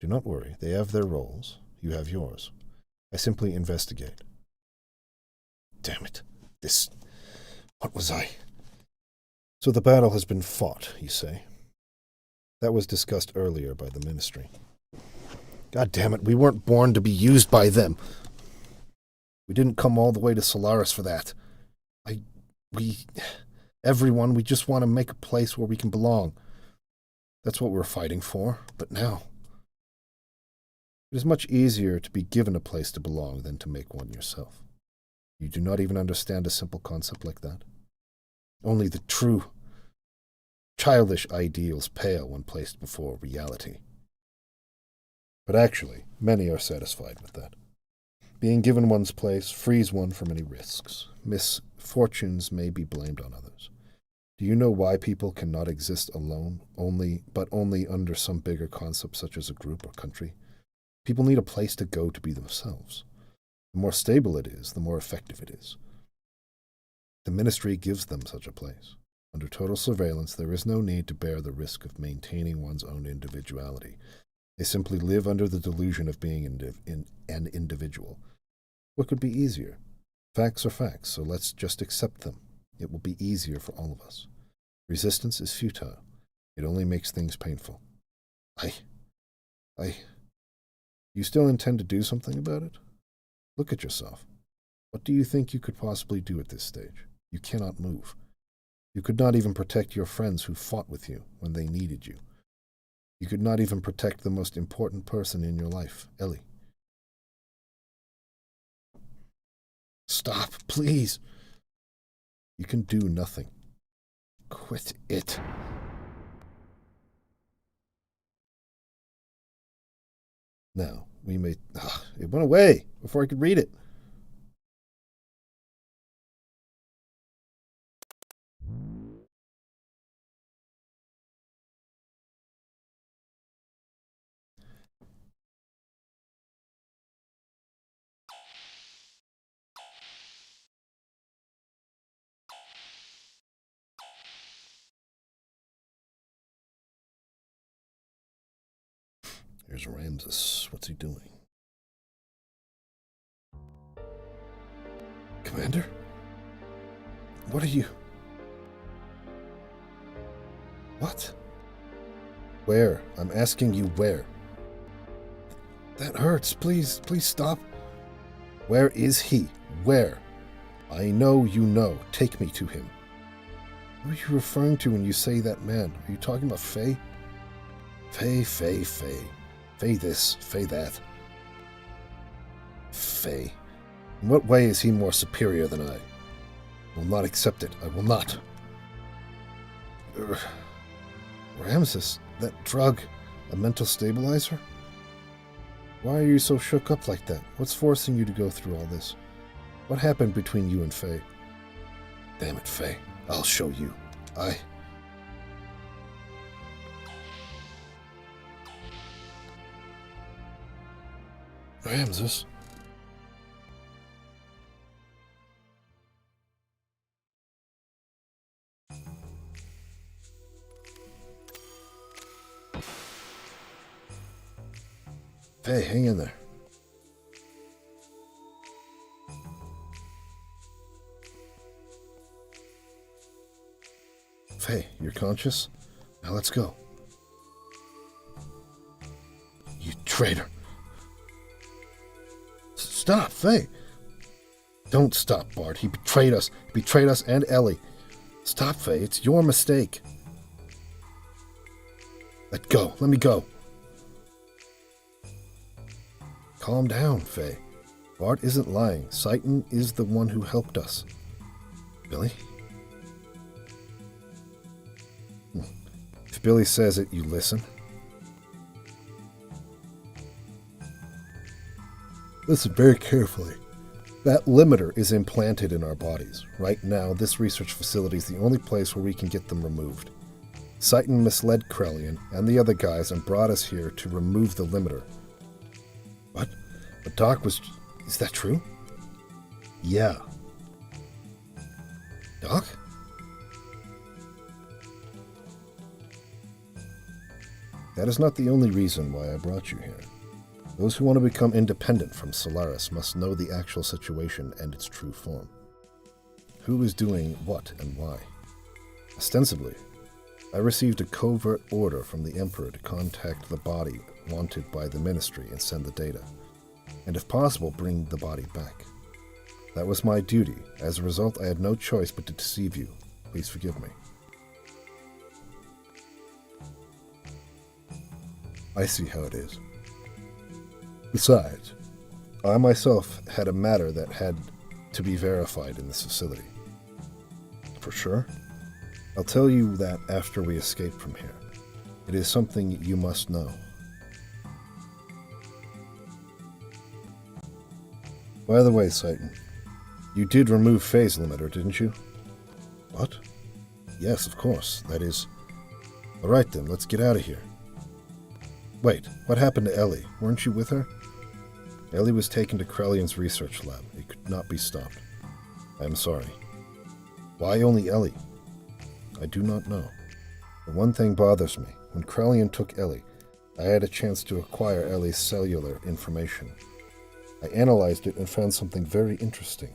Do not worry. They have their roles. You have yours. I simply investigate. Damn it. What was I? So the battle has been fought, you say? That was discussed earlier by the Ministry. God damn it, we weren't born to be used by them. We didn't come all the way to Solaris for that. Everyone, we just want to make a place where we can belong. That's what we're fighting for. But now, it is much easier to be given a place to belong than to make one yourself. You do not even understand a simple concept like that. Only the true, childish ideals pale when placed before reality. But actually, many are satisfied with that. Being given one's place frees one from any risks. Misfortunes may be blamed on others. Do you know why people cannot exist alone, but only under some bigger concept such as a group or country? People need a place to go to be themselves. The more stable it is, the more effective it is. The Ministry gives them such a place. Under total surveillance, there is no need to bear the risk of maintaining one's own individuality. They simply live under the delusion of being an individual. What could be easier? Facts are facts, so let's just accept them. It will be easier for all of us. Resistance is futile. It only makes things painful. You still intend to do something about it? Look at yourself. What do you think you could possibly do at this stage? You cannot move. You could not even protect your friends who fought with you when they needed you. You could not even protect the most important person in your life, Ellie. Stop, please. You can do nothing. Quit it. Now, we may... it went away before I could read it. Here's Ramses. What's he doing? Commander? What are you... What? Where? I'm asking you where. That hurts. Please stop. Where is he? Where? I know you know. Take me to him. Who are you referring to when you say that man? Are you talking about Faye? Faye. Faye this, Faye that. Faye. In what way is he more superior than I? I will not accept it. I will not. Ramses, that drug, a mental stabilizer? Why are you so shook up like that? What's forcing you to go through all this? What happened between you and Faye? Damn it, Faye. I'll show you. Ramses? Hey, hang in there. Faye, you're conscious? Now let's go. You traitor. Stop, Faye. Don't stop, Bart. He betrayed us. He betrayed us and Ellie. Stop, Faye. It's your mistake. Let go. Let me go. Calm down, Faye. Bart isn't lying. Satan is the one who helped us. Billy? If Billy says it, you listen. Listen very carefully. That limiter is implanted in our bodies. Right now, this research facility is the only place where we can get them removed. Satan misled Krellian and the other guys and brought us here to remove the limiter. What? But Doc was... Is that true? Yeah. Doc? That is not the only reason why I brought you here. Those who want to become independent from Solaris must know the actual situation and its true form. Who is doing what and why? Ostensibly, I received a covert order from the Emperor to contact the body wanted by the Ministry and send the data, and if possible, bring the body back. That was my duty. As a result, I had no choice but to deceive you. Please forgive me. I see how it is. Besides, I myself had a matter that had to be verified in this facility. For sure? I'll tell you that after we escape from here. It is something you must know. By the way, Satan, you did remove phase limiter, didn't you? What? Yes, of course. That is... All right then, let's get out of here. Wait, what happened to Ellie? Weren't you with her? Ellie was taken to Krellian's research lab. It could not be stopped. I am sorry. Why only Ellie? I do not know. But one thing bothers me. When Krellian took Ellie, I had a chance to acquire Ellie's cellular information. I analyzed it and found something very interesting.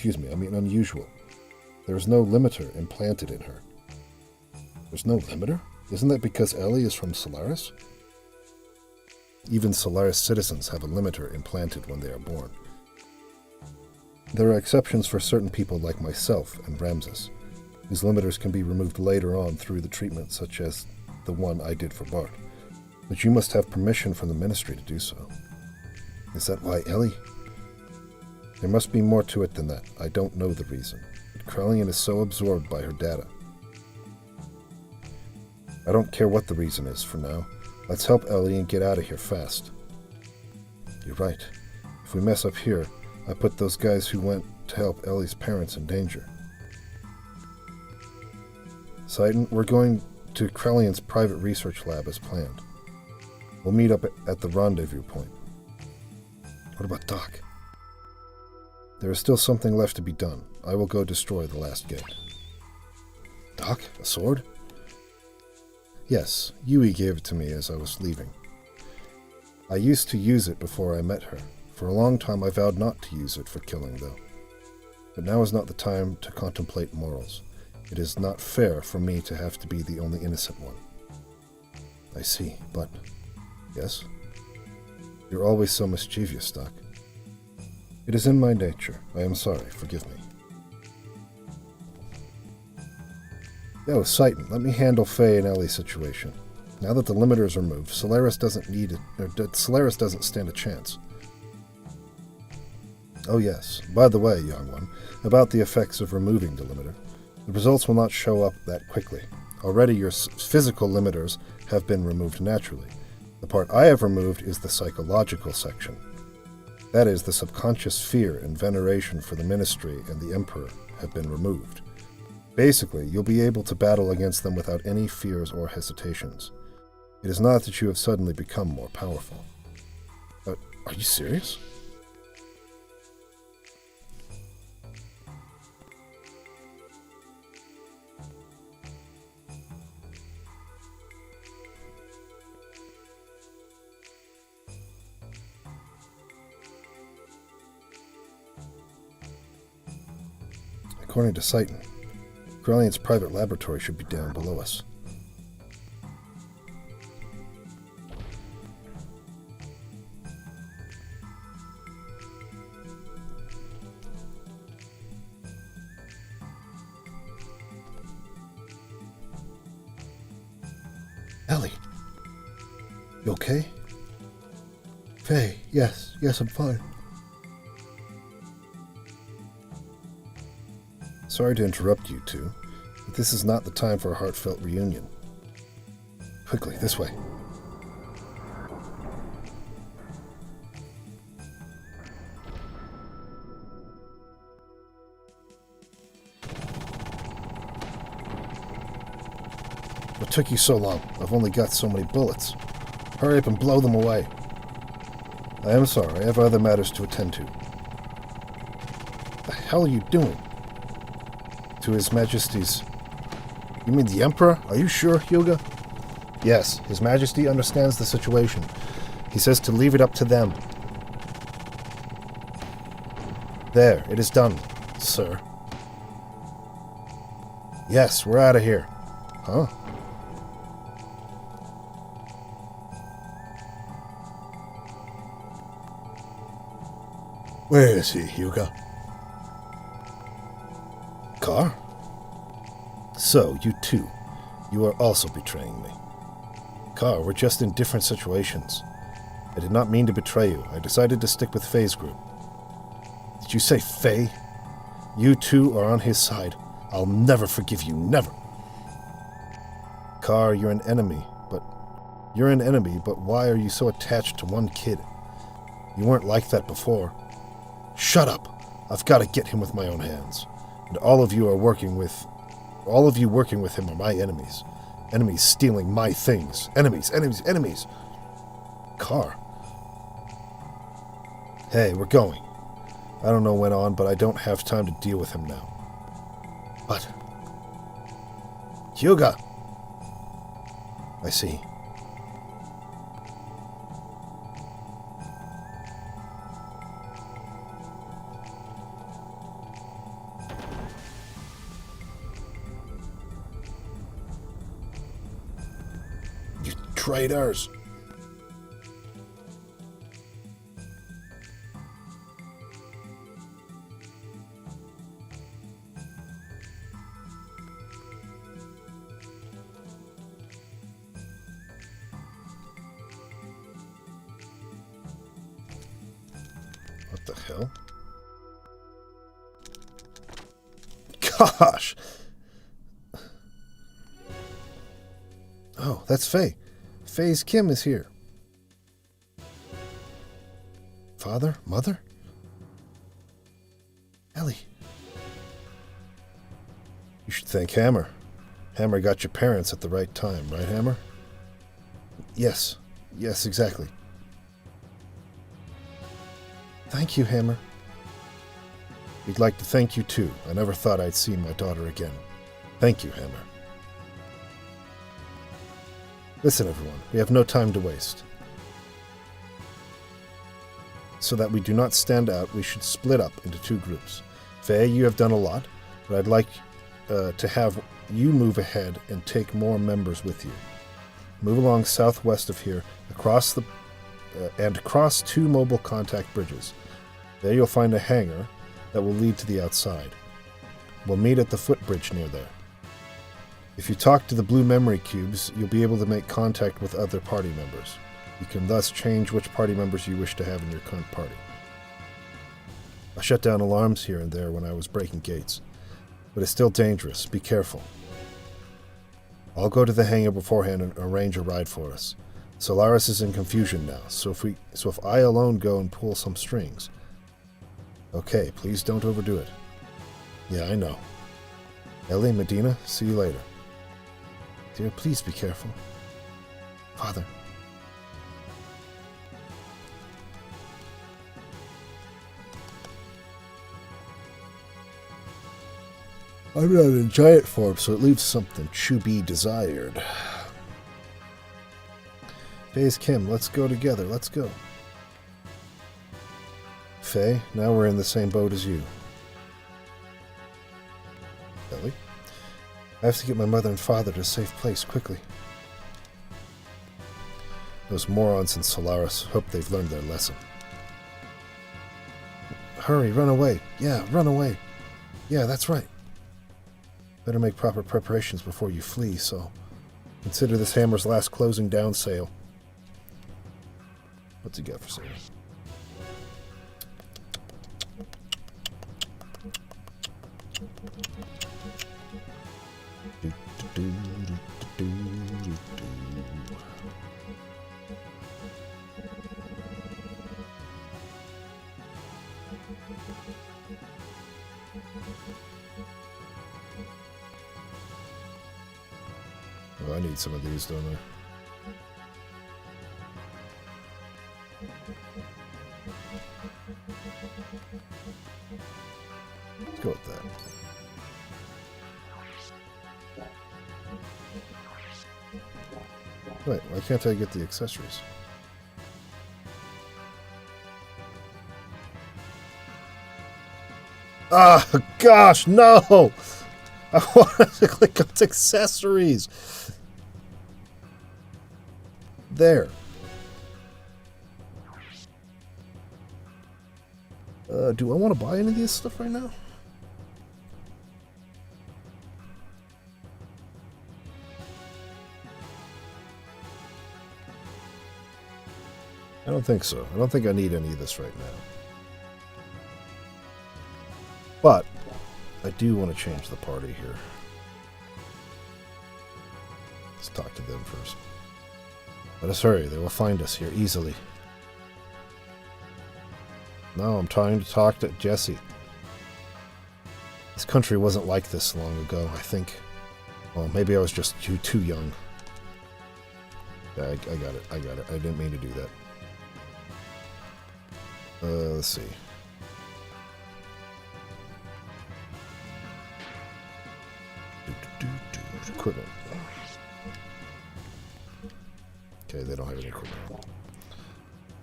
Unusual. There is no limiter implanted in her. There's no limiter? Isn't that because Ellie is from Solaris? Even Solaris citizens have a limiter implanted when they are born. There are exceptions for certain people like myself and Ramses, whose limiters can be removed later on through the treatment such as the one I did for Bart. But you must have permission from the Ministry to do so. Is that why Ellie? There must be more to it than that. I don't know the reason. But Krellian is so absorbed by her data. I don't care what the reason is for now. Let's help Ellie and get out of here fast. You're right. If we mess up here, I put those guys who went to help Ellie's parents in danger. Satan, we're going to Krellian's private research lab as planned. We'll meet up at the rendezvous point. What about Doc? There is still something left to be done. I will go destroy the last gate. Doc? A sword? Yes, Yui gave it to me as I was leaving. I used to use it before I met her. For a long time I vowed not to use it for killing, though. But now is not the time to contemplate morals. It is not fair for me to have to be the only innocent one. I see, but... Yes? You're always so mischievous, Doc. It is in my nature. I am sorry. Forgive me. Yo, Satan, let me handle Faye and Ellie's situation. Now that the limiter is removed, Solaris doesn't stand a chance. Oh yes, by the way, young one, about the effects of removing the limiter. The results will not show up that quickly. Already your physical limiters have been removed naturally. The part I have removed is the psychological section. That is, the subconscious fear and veneration for the Ministry and the Emperor have been removed. Basically, you'll be able to battle against them without any fears or hesitations. It is not that you have suddenly become more powerful. Are you serious? According to Citon, Corellian's private laboratory should be down below us. Ellie, you okay? Faye, yes, I'm fine. Sorry to interrupt you two, but this is not the time for a heartfelt reunion. Quickly, this way. What took you so long? I've only got so many bullets. Hurry up and blow them away. I am sorry, I have other matters to attend to. What the hell are you doing? To His Majesty's... You mean the Emperor? Are you sure, Hyuga? Yes, His Majesty understands the situation. He says to leave it up to them. There, it is done, sir. Yes, we're out of here. Huh? Where is he, Hyuga? Car? So, you too. You are also betraying me. Car, we're just in different situations. I did not mean to betray you. I decided to stick with Faye's group. Did you say Faye? You two are on his side. I'll never forgive you, never. Car, you're an enemy, but why are you so attached to one kid? You weren't like that before. Shut up. I've got to get him with my own hands. And all of you working with him are my enemies. Enemies stealing my things. Enemies. Car. Hey, we're going. I don't know when on, but I don't have time to deal with him now. What? Hyuga! I see. You traitors! What the hell? Gosh! Oh, that's Faye. Faye's Kim is here. Father? Mother? Ellie. You should thank Hammer. Hammer got your parents at the right time, right, Hammer? Yes, exactly. Thank you, Hammer. We'd like to thank you, too. I never thought I'd see my daughter again. Thank you, Hammer. Listen, everyone, we have no time to waste. So that we do not stand out, we should split up into two groups. Faye, you have done a lot, but I'd like to have you move ahead and take more members with you. Move along southwest of here, across two mobile contact bridges. There you'll find a hangar that will lead to the outside. We'll meet at the footbridge near there. If you talk to the blue memory cubes, you'll be able to make contact with other party members. You can thus change which party members you wish to have in your current party. I shut down alarms here and there when I was breaking gates, but it's still dangerous. Be careful. I'll go to the hangar beforehand and arrange a ride for us. Solaris is in confusion now, so if I alone go and pull some strings. Okay, please don't overdo it. Yeah, I know. Ellie, Medina, see you later. Dear, please be careful. Father. I'm not in giant form, so it leaves something to be desired. Faye's Kim, let's go together. Let's go. Faye, now we're in the same boat as you. Ellie? I have to get my mother and father to a safe place quickly. Those morons in Solaris hope they've learned their lesson. Hurry, run away. Yeah, run away. Yeah, that's right. Better make proper preparations before you flee, so consider this Hammer's last closing down sale. What's he got for sale? Oh, I need some of these, don't I? Let's go with that. Wait, why can't I get the accessories? Ah, gosh, no! I wanted to click on accessories. There. Do I want to buy any of this stuff right now? I don't think so. I don't think I need any of this right now. But I do want to change the party here. Let's talk to them first. Let us hurry. They will find us here easily. No, I'm trying to talk to Jesse. This country wasn't like this long ago, I think. Well, maybe I was just too young. Yeah, I got it. I got it. I didn't mean to do that. Let's see. Equipment. Okay, they don't have any equipment.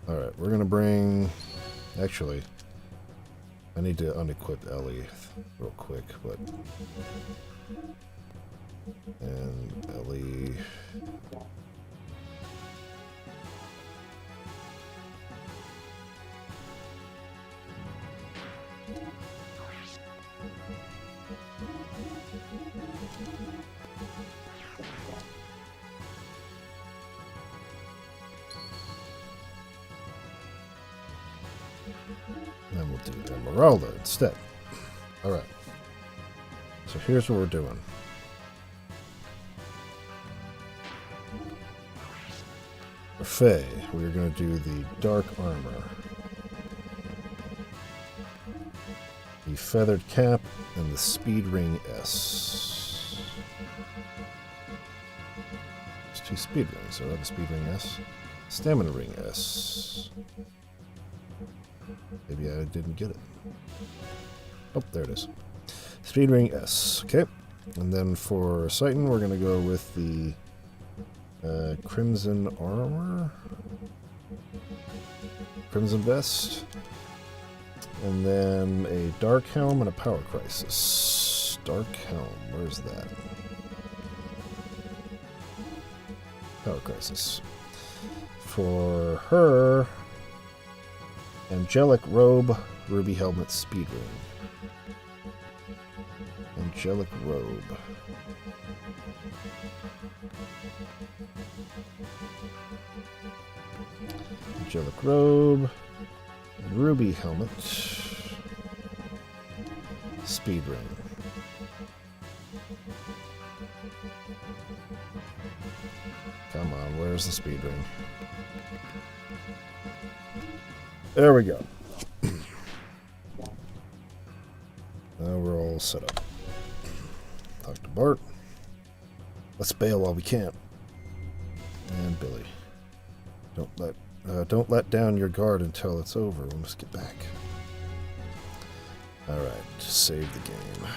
Alright, we're gonna bring... Actually, I need to unequip Ellie real quick, but... And Ellie... And we'll do Emeralda instead. Alright. So here's what we're doing. For Faye, we're going to do the dark armor, the feathered cap, and the speed ring S. There's 2 speed rings. So I have a speed ring S. Stamina ring S. Maybe I didn't get it. Oh, there it is. Speed ring S. Okay. And then for Citan, we're going to go with the crimson armor. Crimson vest. And then a dark helm and a power crisis. Dark helm. Where's that? Power crisis. For her... Angelic robe, ruby helmet, speed ring. Angelic robe. Angelic robe, ruby helmet, speed ring. Come on, where's the speed ring? There we go. Now we're all set up. Talk to Bart. Let's bail while we can. And Billy. Don't let down your guard until it's over. We must get back. Alright, just save the game.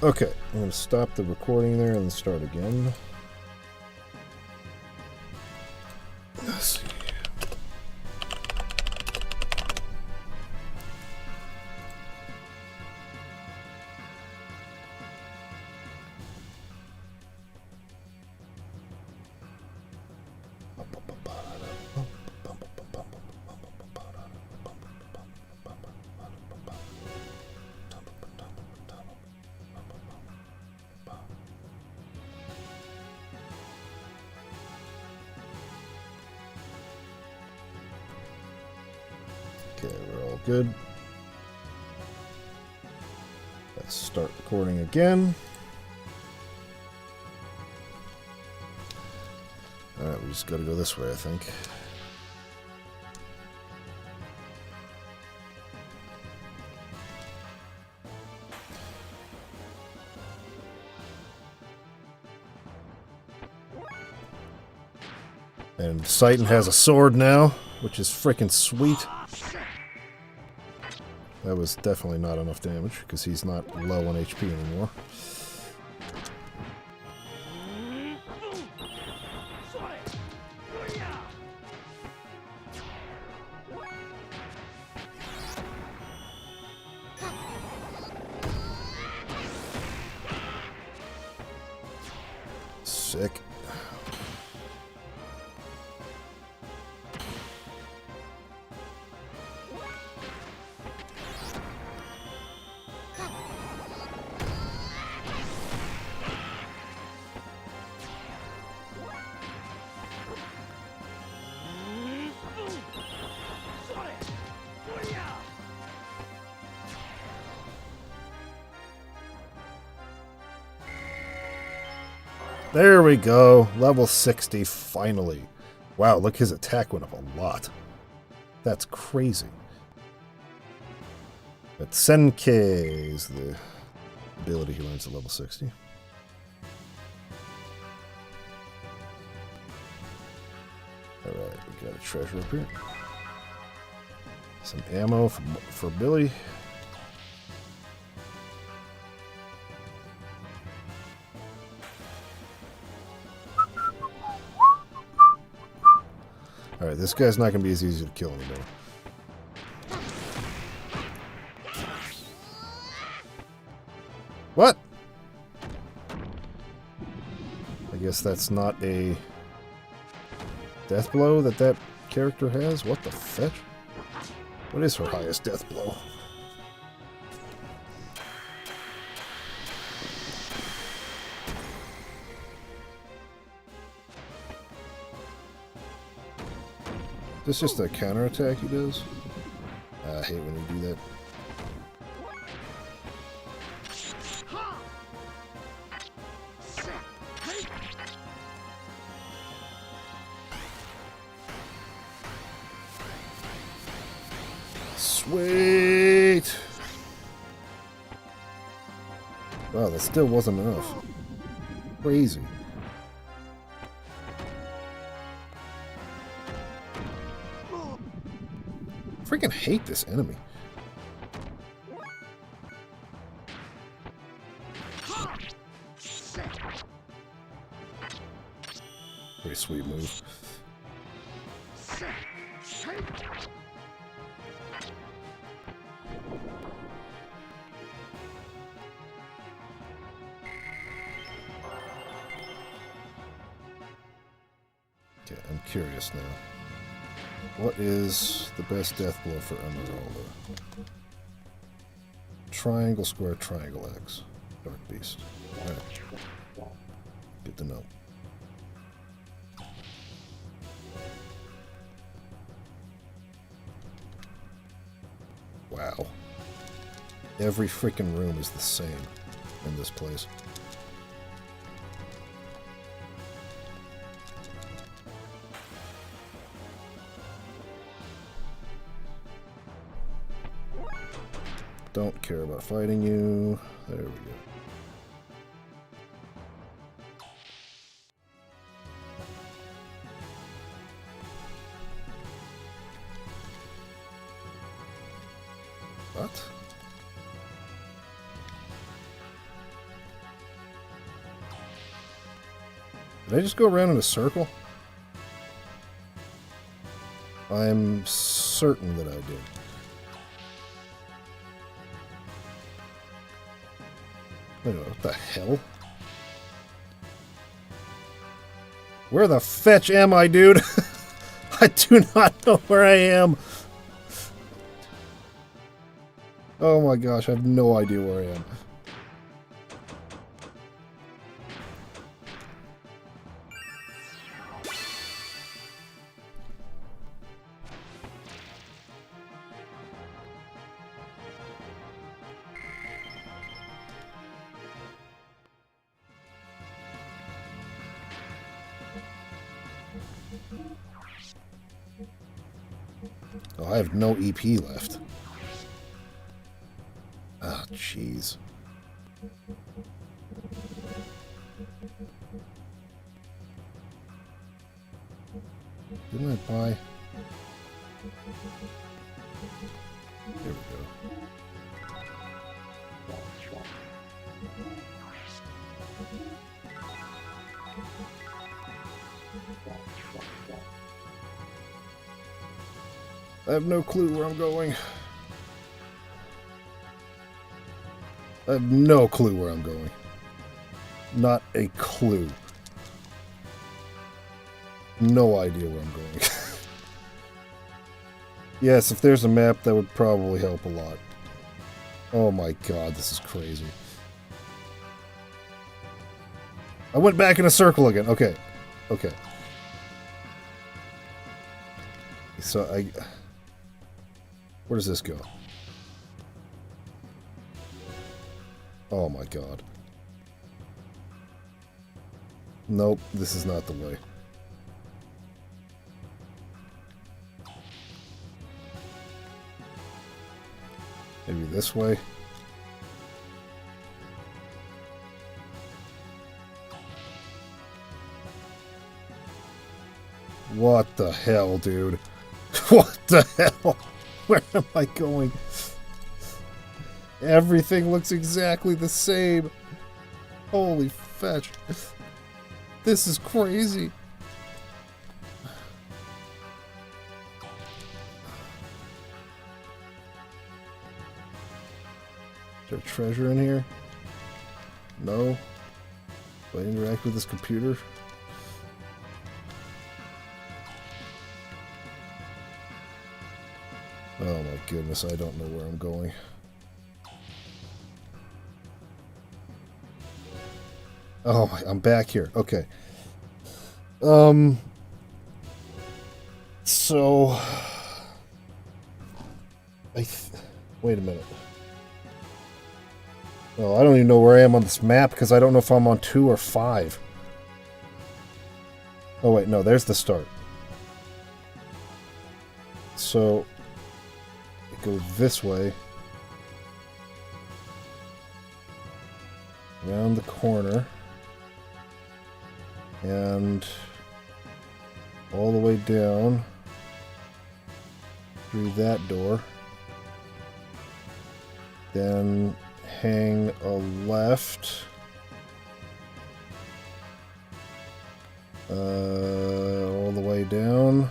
Okay, I'm going to stop the recording there and start again. Let's see. Okay, we're all good. Let's start recording again. Alright, we just gotta go this way, I think. And Citan has a sword now, which is freaking sweet. That was definitely not enough damage, because he's not low on HP anymore. Sick. There we go. Level 60, finally. Wow, look, his attack went up a lot. That's crazy. But Senke is the ability he learns at level 60. Alright, we got a treasure up here. Some ammo for Billy. Alright, this guy's not going to be as easy to kill anymore. What? I guess that's not a death blow that character has? What the fetch? What is her highest death blow? Is this just a counterattack he does? I hate when you do that. Sweet! Wow, that still wasn't enough. Crazy. Freaking hate this enemy. Pretty sweet move. Okay, I'm curious now. What is the best death blow for Emeralda? Triangle, square, triangle, X. Dark Beast. Alright. Good to know. Wow. Every freaking room is the same in this place. Don't care about fighting you. There we go. What? Did I just go around in a circle? I'm certain that I did. Wait a minute, what the hell? Where the fetch am I, dude? I do not know where I am. Oh my gosh, I have no idea where I am. Oh, I have no EP left. Ah, oh, jeez. Didn't I buy? Here we go. I have no clue where I'm going. I have no clue where I'm going. Not a clue. No idea where I'm going. Yes, if there's a map, that would probably help a lot. Oh my god, this is crazy. I went back in a circle again. Okay. Okay. So where does this go? Oh my god. Nope, this is not the way. Maybe this way? What the hell, dude? What the hell? Where am I going? Everything looks exactly the same. Holy fetch. This is crazy. Is there treasure in here? No. Do I interact with this computer? Oh my goodness, I don't know where I'm going. Oh, I'm back here. Okay. So... Wait a minute. Oh, I don't even know where I am on this map because I don't know if I'm on 2 or 5. Oh wait, no, there's the start. So... go this way. Around the corner. And all the way down through that door. Then hang a left. All the way down.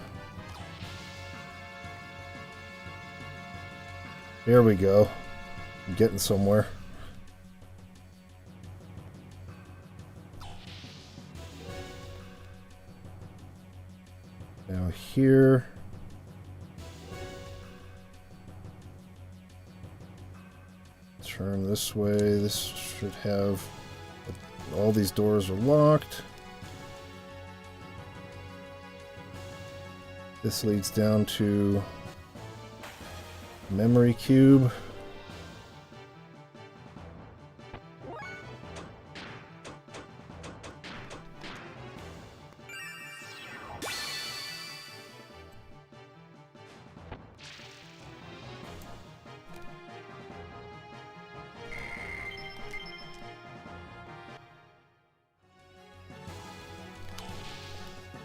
Here we go. I'm getting somewhere. Now here. Turn this way. This should have... all these doors are locked. This leads down to memory cube.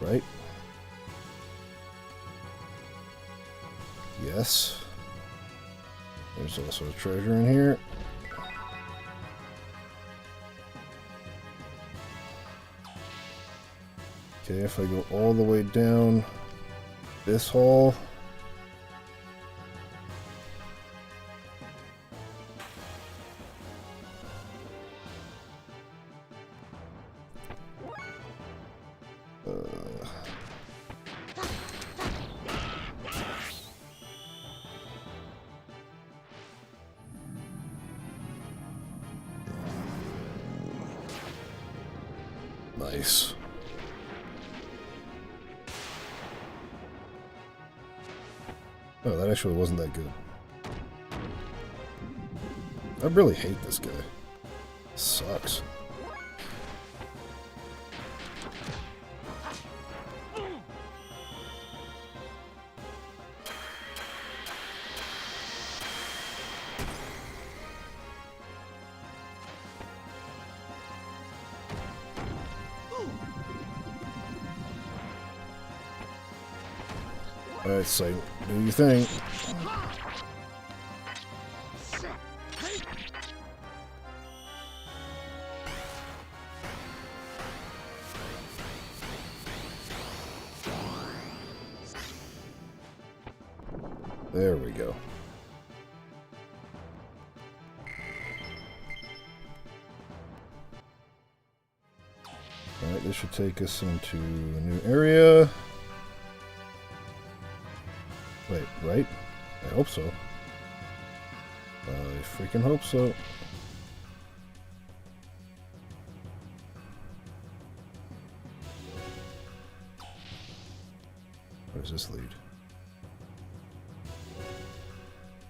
Right? Yes. There's also a treasure in here. Okay, if I go all the way down this hall... Nice. Oh, that actually wasn't that good. I really hate this guy. Sucks. Alright, so do your thing. There we go. Alright, this should take us into a new area. Wait, right? I hope so. I freaking hope so. Where does this lead?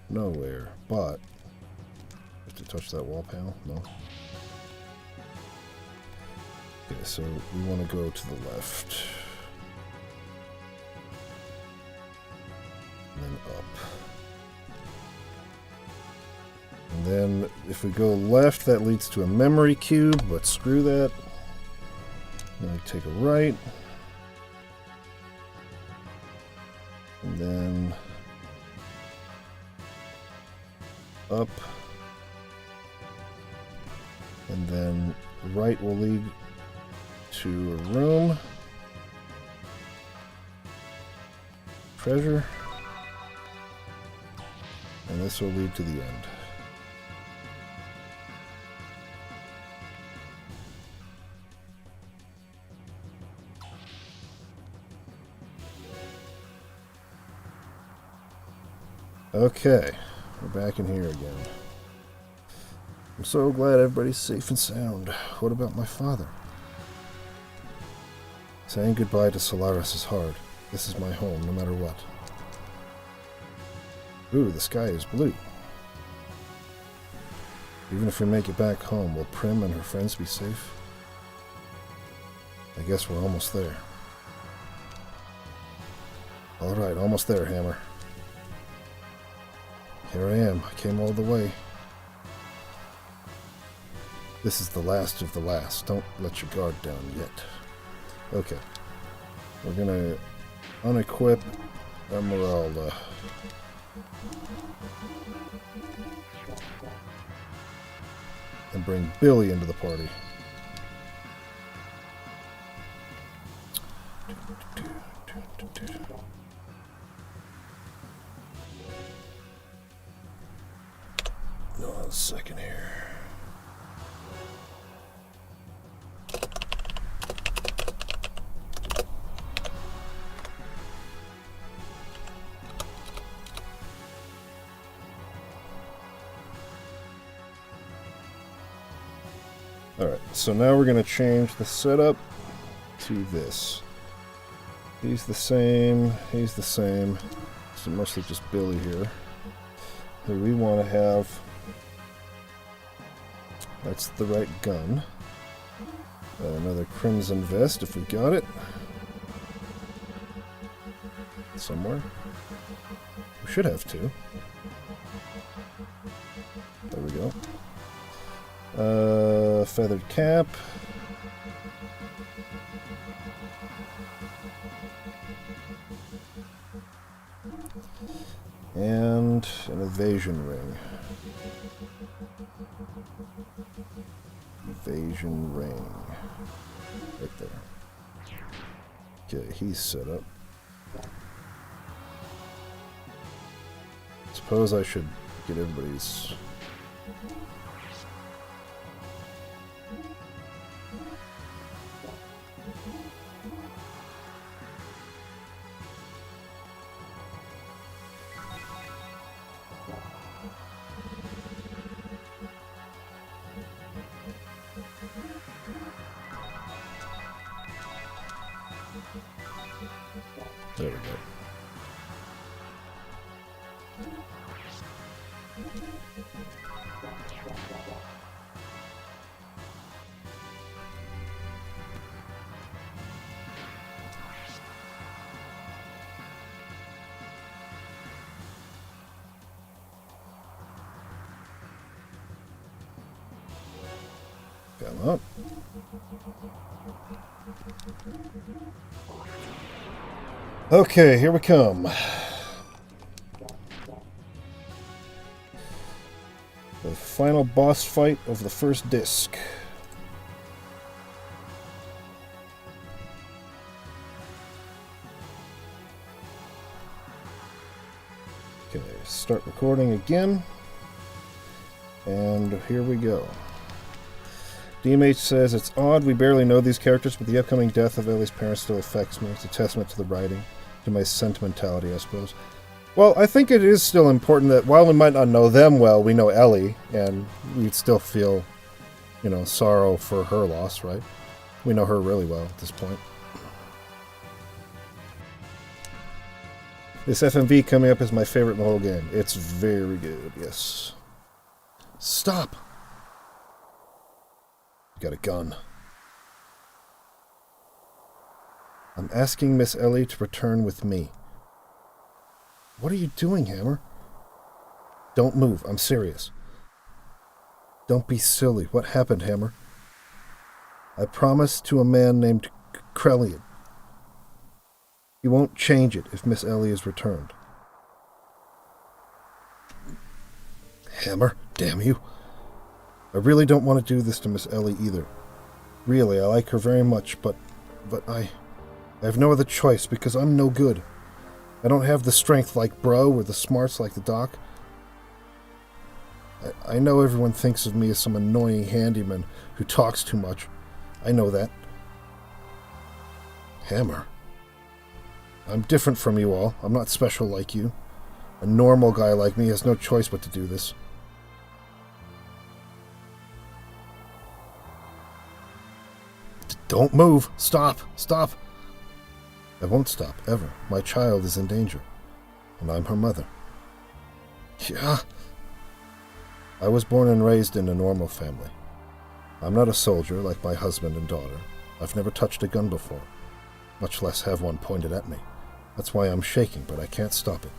Nowhere, but... Have to touch that wall panel? No. Okay, so we want to go to the left. Up. And then if we go left, that leads to a memory cube, but screw that. Then we take a right. And then up. And then right will lead to a room. Treasure. And this will lead to the end. Okay, we're back in here again. I'm so glad everybody's safe and sound. What about my father? Saying goodbye to Solaris is hard. This is my home, no matter what. Ooh, the sky is blue. Even if we make it back home, will Prim and her friends be safe? I guess we're almost there. Alright, almost there, Hammer. Here I am. I came all the way. This is the last of the last. Don't let your guard down yet. Okay. We're gonna unequip Emeralda. And bring Billy into the party. Hold on a second here. Alright, so now we're going to change the setup to this. He's the same, he's the same. So mostly just Billy here. So we want to have... That's the right gun. Another crimson vest if we got it. Somewhere. We should have two. There we go. Feathered cap. And an evasion ring. Evasion ring. Right there. he's set up. Suppose I should get everybody's... There we go. Come up. Okay, here we come. The final boss fight of the first disc. Okay, start recording again. And here we go. DMH says, it's odd we barely know these characters, but the upcoming death of Ellie's parents still affects me. It's a testament to the writing, to my sentimentality, I suppose. Well, I think it is still important that while we might not know them well, we know Ellie, and we'd still feel, you know, sorrow for her loss, right? We know her really well at this point. This FMV coming up is my favorite in the whole game. It's very good, yes. Stop! Got a gun. I'm asking Miss Ellie to return with me. What are you doing, Hammer? Don't move. I'm serious. Don't be silly. What happened, Hammer? I promised to a man named Krellian. He won't change it if Miss Ellie is returned. Hammer, damn you. I really don't want to do this to Miss Ellie either. Really, I like her very much, but I have no other choice because I'm no good. I don't have the strength like Bro or the smarts like the Doc. I know everyone thinks of me as some annoying handyman who talks too much. I know that. Hammer. I'm different from you all. I'm not special like you. A normal guy like me has no choice but to do this. Don't move! Stop! Stop! I won't stop, ever. My child is in danger. And I'm her mother. Yeah. I was born and raised in a normal family. I'm not a soldier like my husband and daughter. I've never touched a gun before, much less have one pointed at me. That's why I'm shaking, but I can't stop it.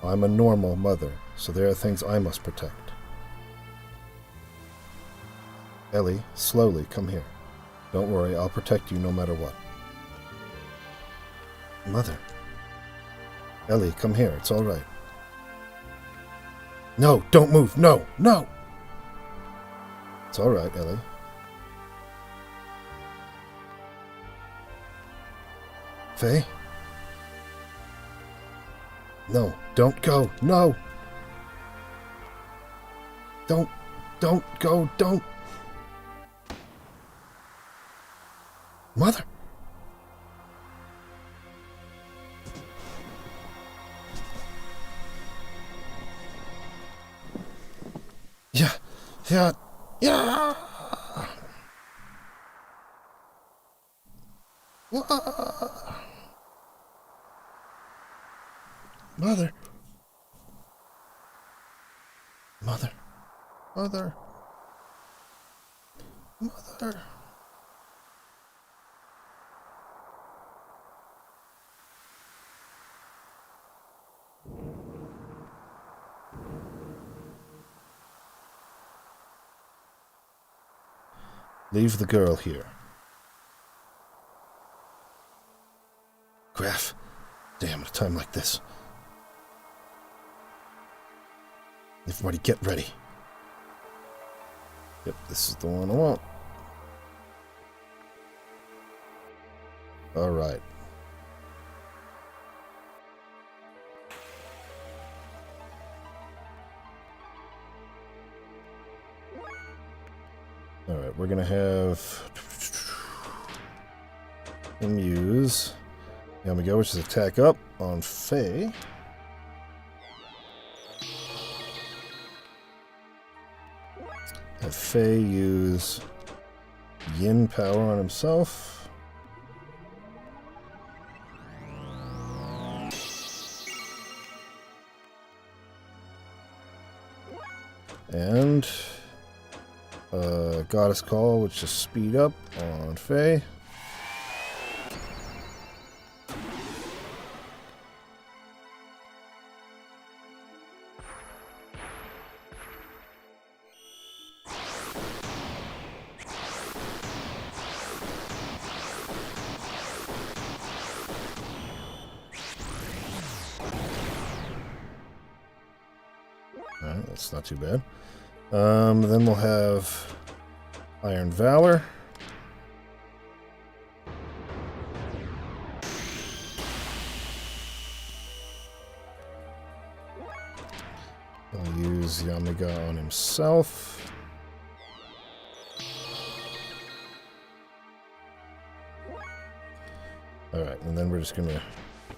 I'm a normal mother, so there are things I must protect. Ellie, slowly, come here. Don't worry, I'll protect you no matter what. Mother. Ellie, come here. It's all right. No, don't move. No, no. It's all right, Ellie. Faye? No, don't go. No. Don't go. Don't. Mother. Yeah. Mother. Leave the girl here. Graf. Damn, at a time like this. Everybody get ready. Yep, this is the one I want. Alright. Alright, we're gonna have him use Yamigo, which is attack up on Faye. Have Faye use Yin power on himself. And Goddess Call, which is speed up on Faye. Alright, that's not too bad. Then we'll have Iron Valor. I'll use Yamiga on himself. Alright, and then we're just going to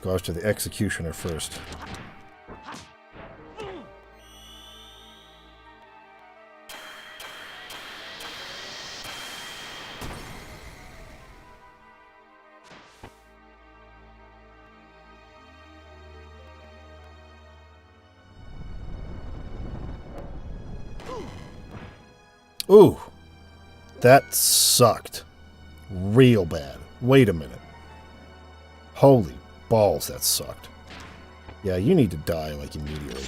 go after the Executioner first. Ooh, that sucked. Real bad. Wait a minute. Holy balls, that sucked. Yeah, you need to die, like, immediately.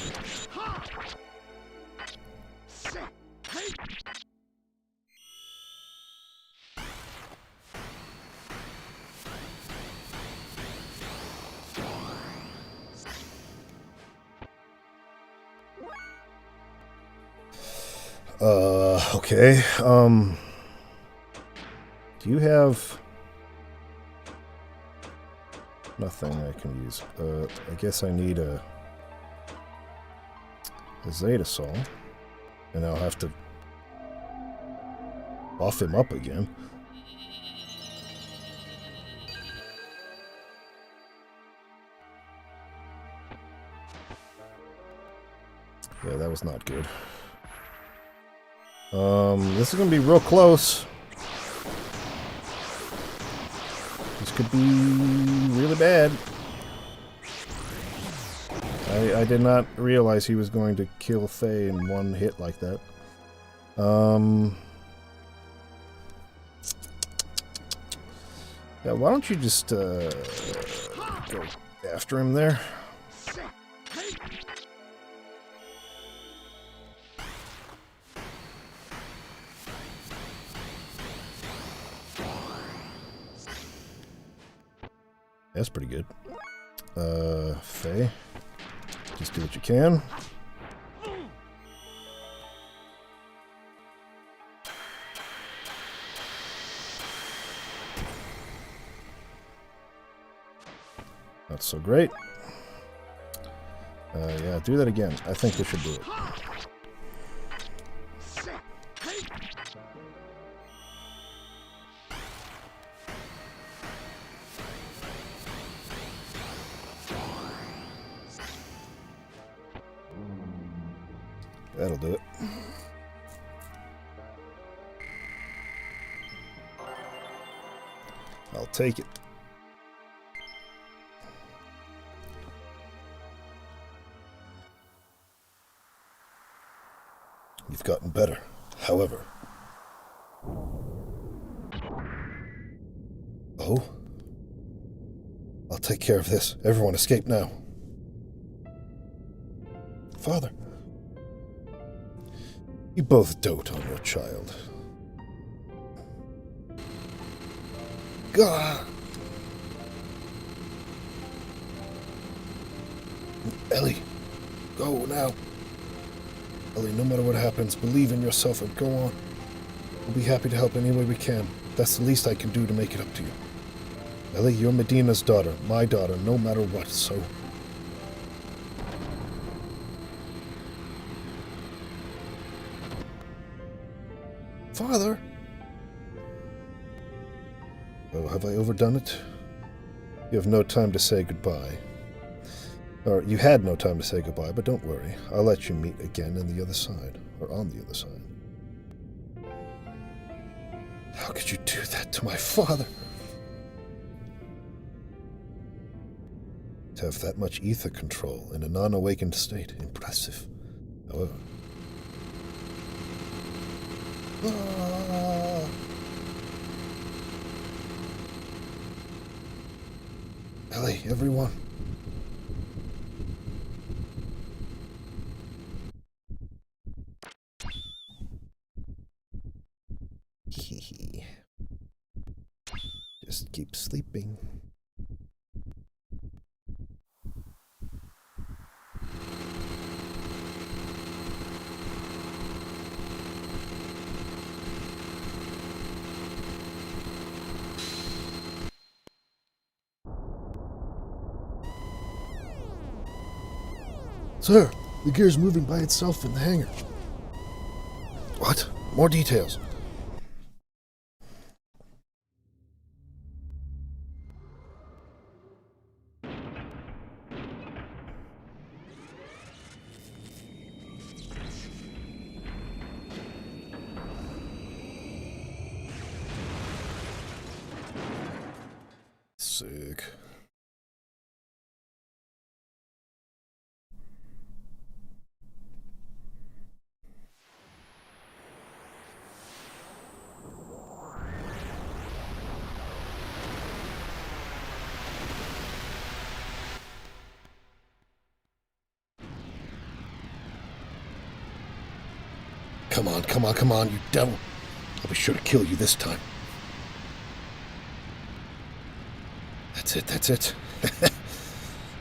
Okay, do you have nothing I can use? I guess I need a Zeta Soul, and I'll have to buff him up again. Yeah, that was not good. This is gonna be real close. This could be really bad. I did not realize he was going to kill Faye in one hit like that. Yeah, why don't you just go after him there? That's pretty good. Faye, just do what you can. Not so great. Yeah, do that again. I think this should do it. That'll do it. I'll take it. You've gotten better, however. Oh? I'll take care of this. Everyone escape now. Father. You both dote on your child. God. Ellie, go now. Ellie, no matter what happens, believe in yourself and go on. We'll be happy to help any way we can. That's the least I can do to make it up to you. Ellie, you're Medina's daughter, my daughter, no matter what, so... Father? So, have I overdone it? You have no time to say goodbye. Or, you had no time to say goodbye, but don't worry. I'll let you meet again on the other side. Or on the other side. How could you do that to my father? To have that much ether control in a non-awakened state. Impressive. However... Ellie, everyone. Hee. Just keep sleeping. Sir, the gear's moving by itself in the hangar. What? More details. Sick. Come on, you devil. I'll be sure to kill you this time. That's it.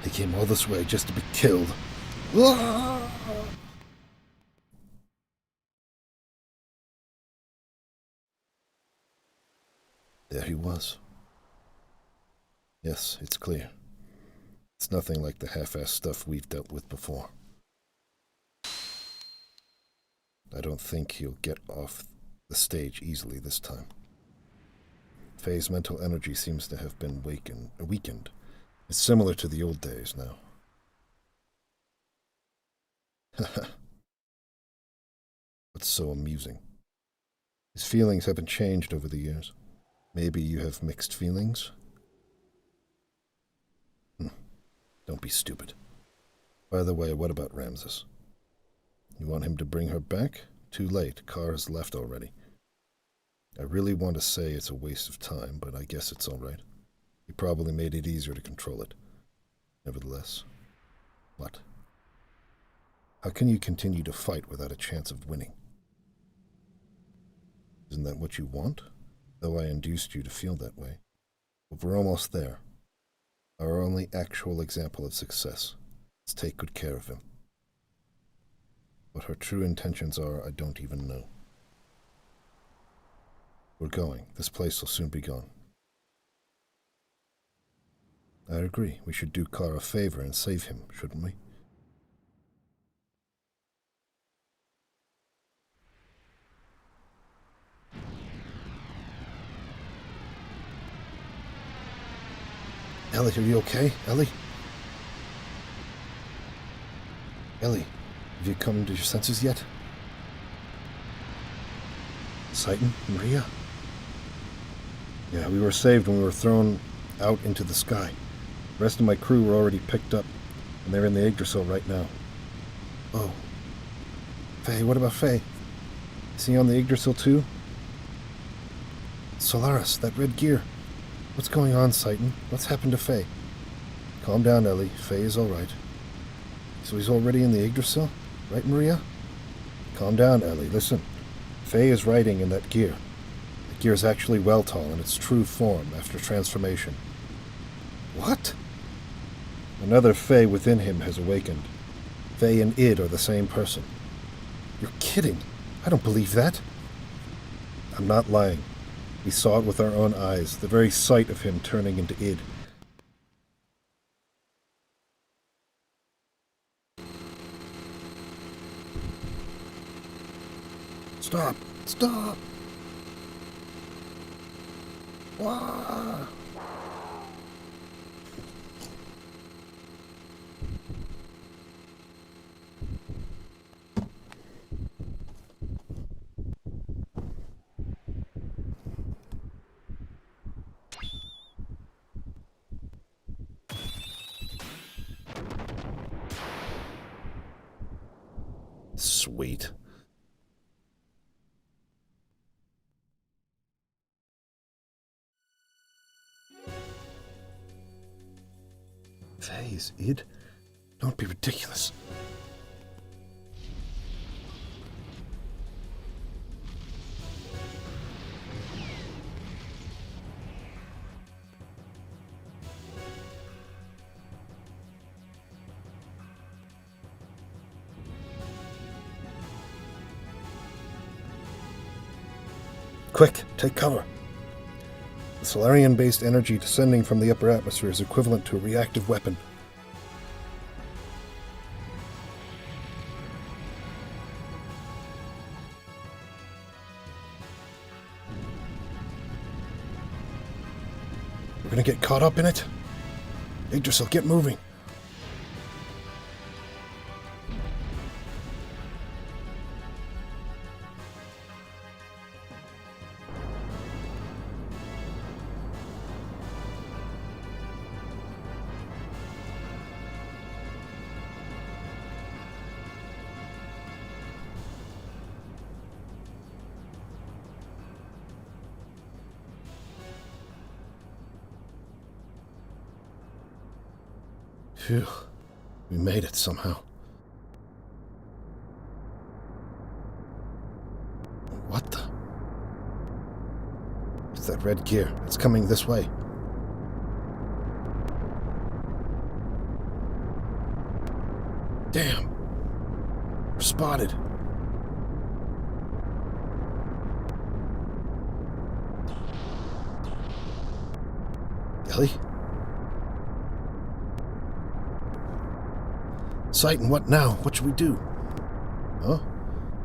They came all this way just to be killed. There he was. Yes, it's clear. It's nothing like the half-assed stuff we've dealt with before. I don't think he'll get off the stage easily this time. Faye's mental energy seems to have been weakened. It's similar to the old days now. What's so amusing? His feelings haven't changed over the years. Maybe you have mixed feelings? Don't be stupid. By the way, what about Ramses? You want him to bring her back? Too late. Carr has left already. I really want to say it's a waste of time, but I guess it's all right. He probably made it easier to control it. Nevertheless. What? How can you continue to fight without a chance of winning? Isn't that what you want? Though I induced you to feel that way. But we're almost there. Our only actual example of success. Let's take good care of him. What her true intentions are, I don't even know. We're going. This place will soon be gone. I agree. We should do Carr a favor and save him, shouldn't we? Ellie, are you okay? Ellie? Ellie, have you come to your senses yet? Satan? Maria? Yeah, we were saved when we were thrown out into the sky. The rest of my crew were already picked up, and they're in the Yggdrasil right now. Oh. Faye, what about Faye? Is he on the Yggdrasil too? Solaris, that red gear. What's going on, Satan? What's happened to Faye? Calm down, Ellie. Faye is all right. So he's already in the Yggdrasil? Right, Maria? Calm down, Ellie. Listen. Faye is riding in that gear. The gear is actually Weltall in its true form after transformation. What? Another Faye within him has awakened. Faye and Id are the same person. You're kidding. I don't believe that. I'm not lying. We saw it with our own eyes, the very sight of him turning into Id. Stop! Stop! Wah! Sweet. Phase, id. Don't be ridiculous. Quick, take cover. The Solarian-based energy descending from the upper atmosphere is equivalent to a reactive weapon. We're gonna get caught up in it? Yggdrasil, get moving. Phew. We made it somehow. What the? It's that red gear. It's coming this way. Damn. We're spotted. Ellie? Sighton, what now? What should we do? Huh?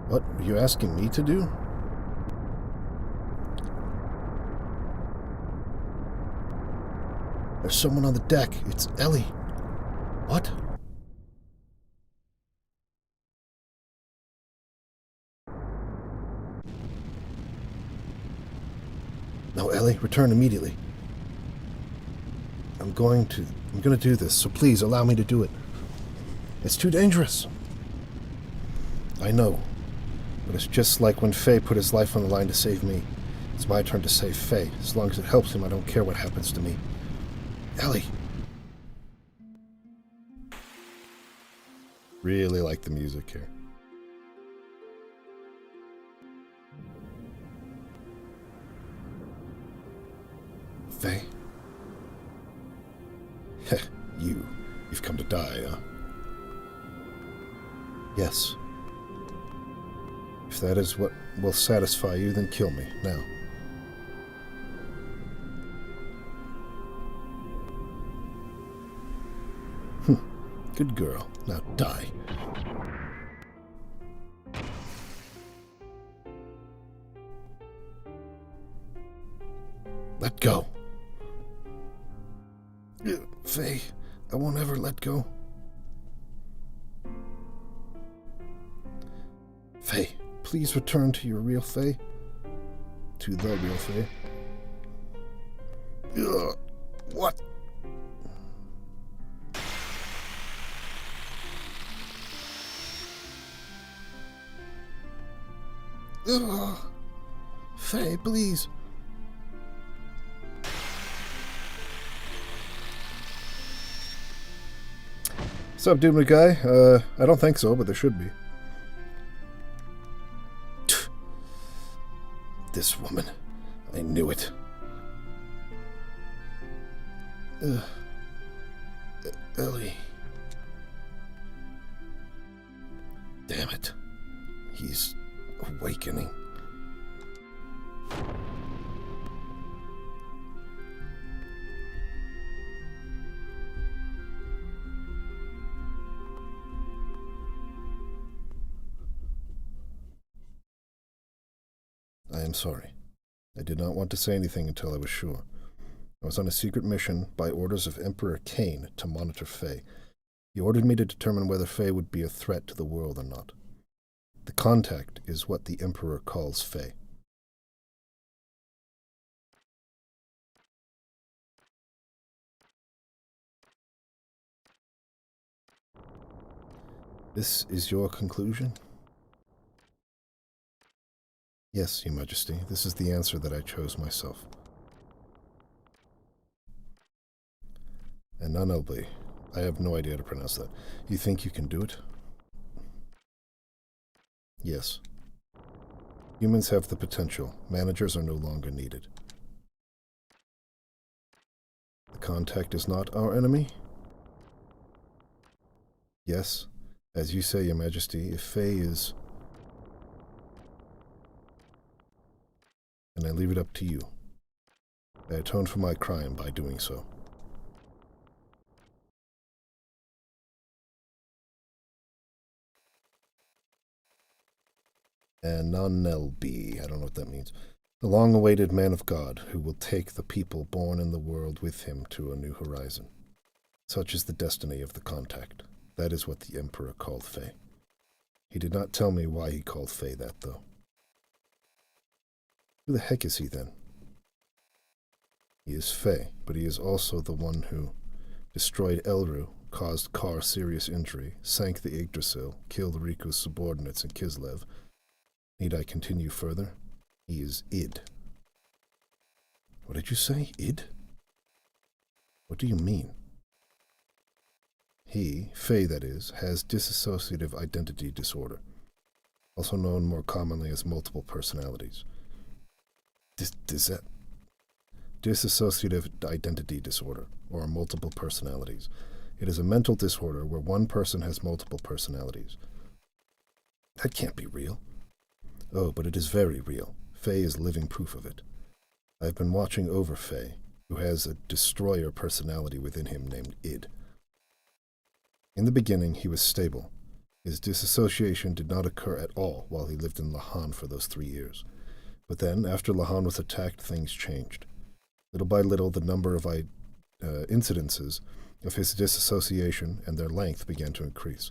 What are you asking me to do? There's someone on the deck. It's Ellie. What? No, Ellie, return immediately. I'm going to do this, so please allow me to do it. It's too dangerous. I know, but it's just like when Faye put his life on the line to save me. It's my turn to save Faye. As long as it helps him, I don't care what happens to me. Ellie. Really like the music here. Faye? You've come to die, huh? Yes. If that is what will satisfy you, then kill me, now. Good girl. Now die. Let go. Faye, I won't ever let go. Faye, please return to your real Faye. To the real Faye. What? Faye, please. What's up, dude, guy? I don't think so, but there should be. This woman. I knew it. Ellie. Damn it. He's awakening. I am sorry. I did not want to say anything until I was sure. I was on a secret mission by orders of Emperor Cain to monitor Faye. He ordered me to determine whether Faye would be a threat to the world or not. The contact is what the Emperor calls Faye. This is your conclusion? Yes, Your Majesty, this is the answer that I chose myself. And Nanelby, I have no idea how to pronounce that. You think you can do it? Yes. Humans have the potential. Managers are no longer needed. The contact is not our enemy? Yes. As you say, Your Majesty, if Faye is... And I leave it up to you. I atone for my crime by doing so. And Nanelby, I don't know what that means. The long-awaited man of God who will take the people born in the world with him to a new horizon. Such is the destiny of the contact. That is what the Emperor called Faye. He did not tell me why he called Faye that, though. Who the heck is he, then? He is Faye, but he is also the one who destroyed Elru, caused Kar serious injury, sank the Yggdrasil, killed Riku's subordinates in Kislev. Need I continue further? He is Id. What did you say? Id? What do you mean? He, Faye that is, has dissociative identity disorder, also known more commonly as multiple personalities. Dissociative identity disorder, or multiple personalities. It is a mental disorder where one person has multiple personalities. That can't be real. Oh, but it is very real. Faye is living proof of it. I've been watching over Faye, who has a destroyer personality within him named Id. In the beginning, he was stable. His disassociation did not occur at all while he lived in Lahan for those 3 years. But then, after Lahan was attacked, things changed. Little by little, the number of incidences of his disassociation and their length began to increase.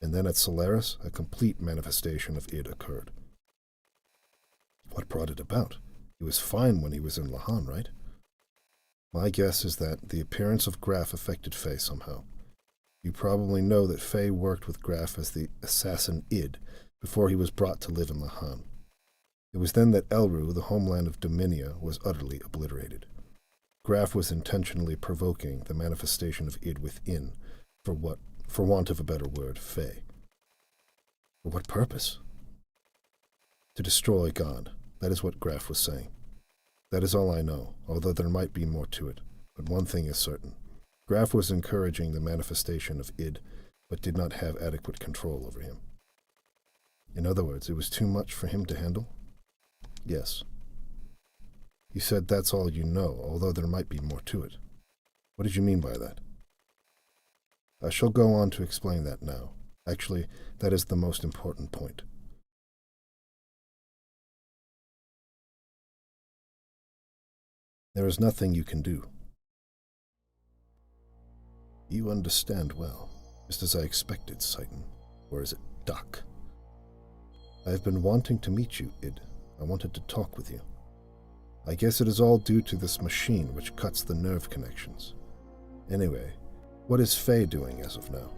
And then at Solaris, a complete manifestation of Id occurred. What brought it about? He was fine when he was in Lahan, right? My guess is that the appearance of Graf affected Faye somehow. You probably know that Faye worked with Graf as the assassin Id before he was brought to live in Lahan. It was then that Elru, the homeland of Dominia, was utterly obliterated. Graf was intentionally provoking the manifestation of Id within, for want of a better word, Faye. For what purpose? To destroy God. That is what Graf was saying. That is all I know, although there might be more to it. But one thing is certain. Graf was encouraging the manifestation of Id, but did not have adequate control over him. In other words, it was too much for him to handle? Yes. You said that's all you know, although there might be more to it. What did you mean by that? I shall go on to explain that now. Actually, that is the most important point. There is nothing you can do. You understand well, just as I expected, Citan. Or is it Duck? I have been wanting to meet you, Id. I wanted to talk with you. I guess it is all due to this machine which cuts the nerve connections. Anyway, what is Faye doing as of now?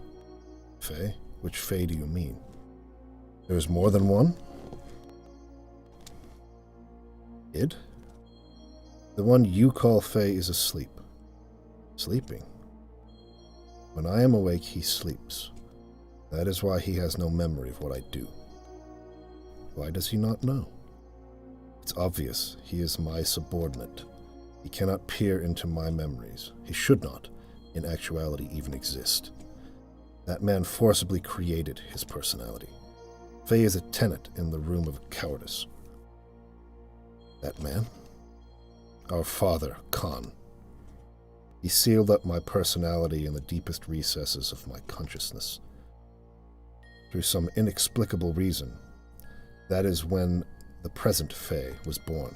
Faye? Which Faye do you mean? There is more than one? Id? The one you call Faye is asleep. Sleeping? When I am awake, he sleeps. That is why he has no memory of what I do. Why does he not know? It's obvious. He is my subordinate. He cannot peer into my memories. He should not, in actuality, even exist. That man forcibly created his personality. Faye is a tenant in the room of cowardice. That man? Our father, Khan. He sealed up my personality in the deepest recesses of my consciousness. Through some inexplicable reason, that is when the present Faye was born.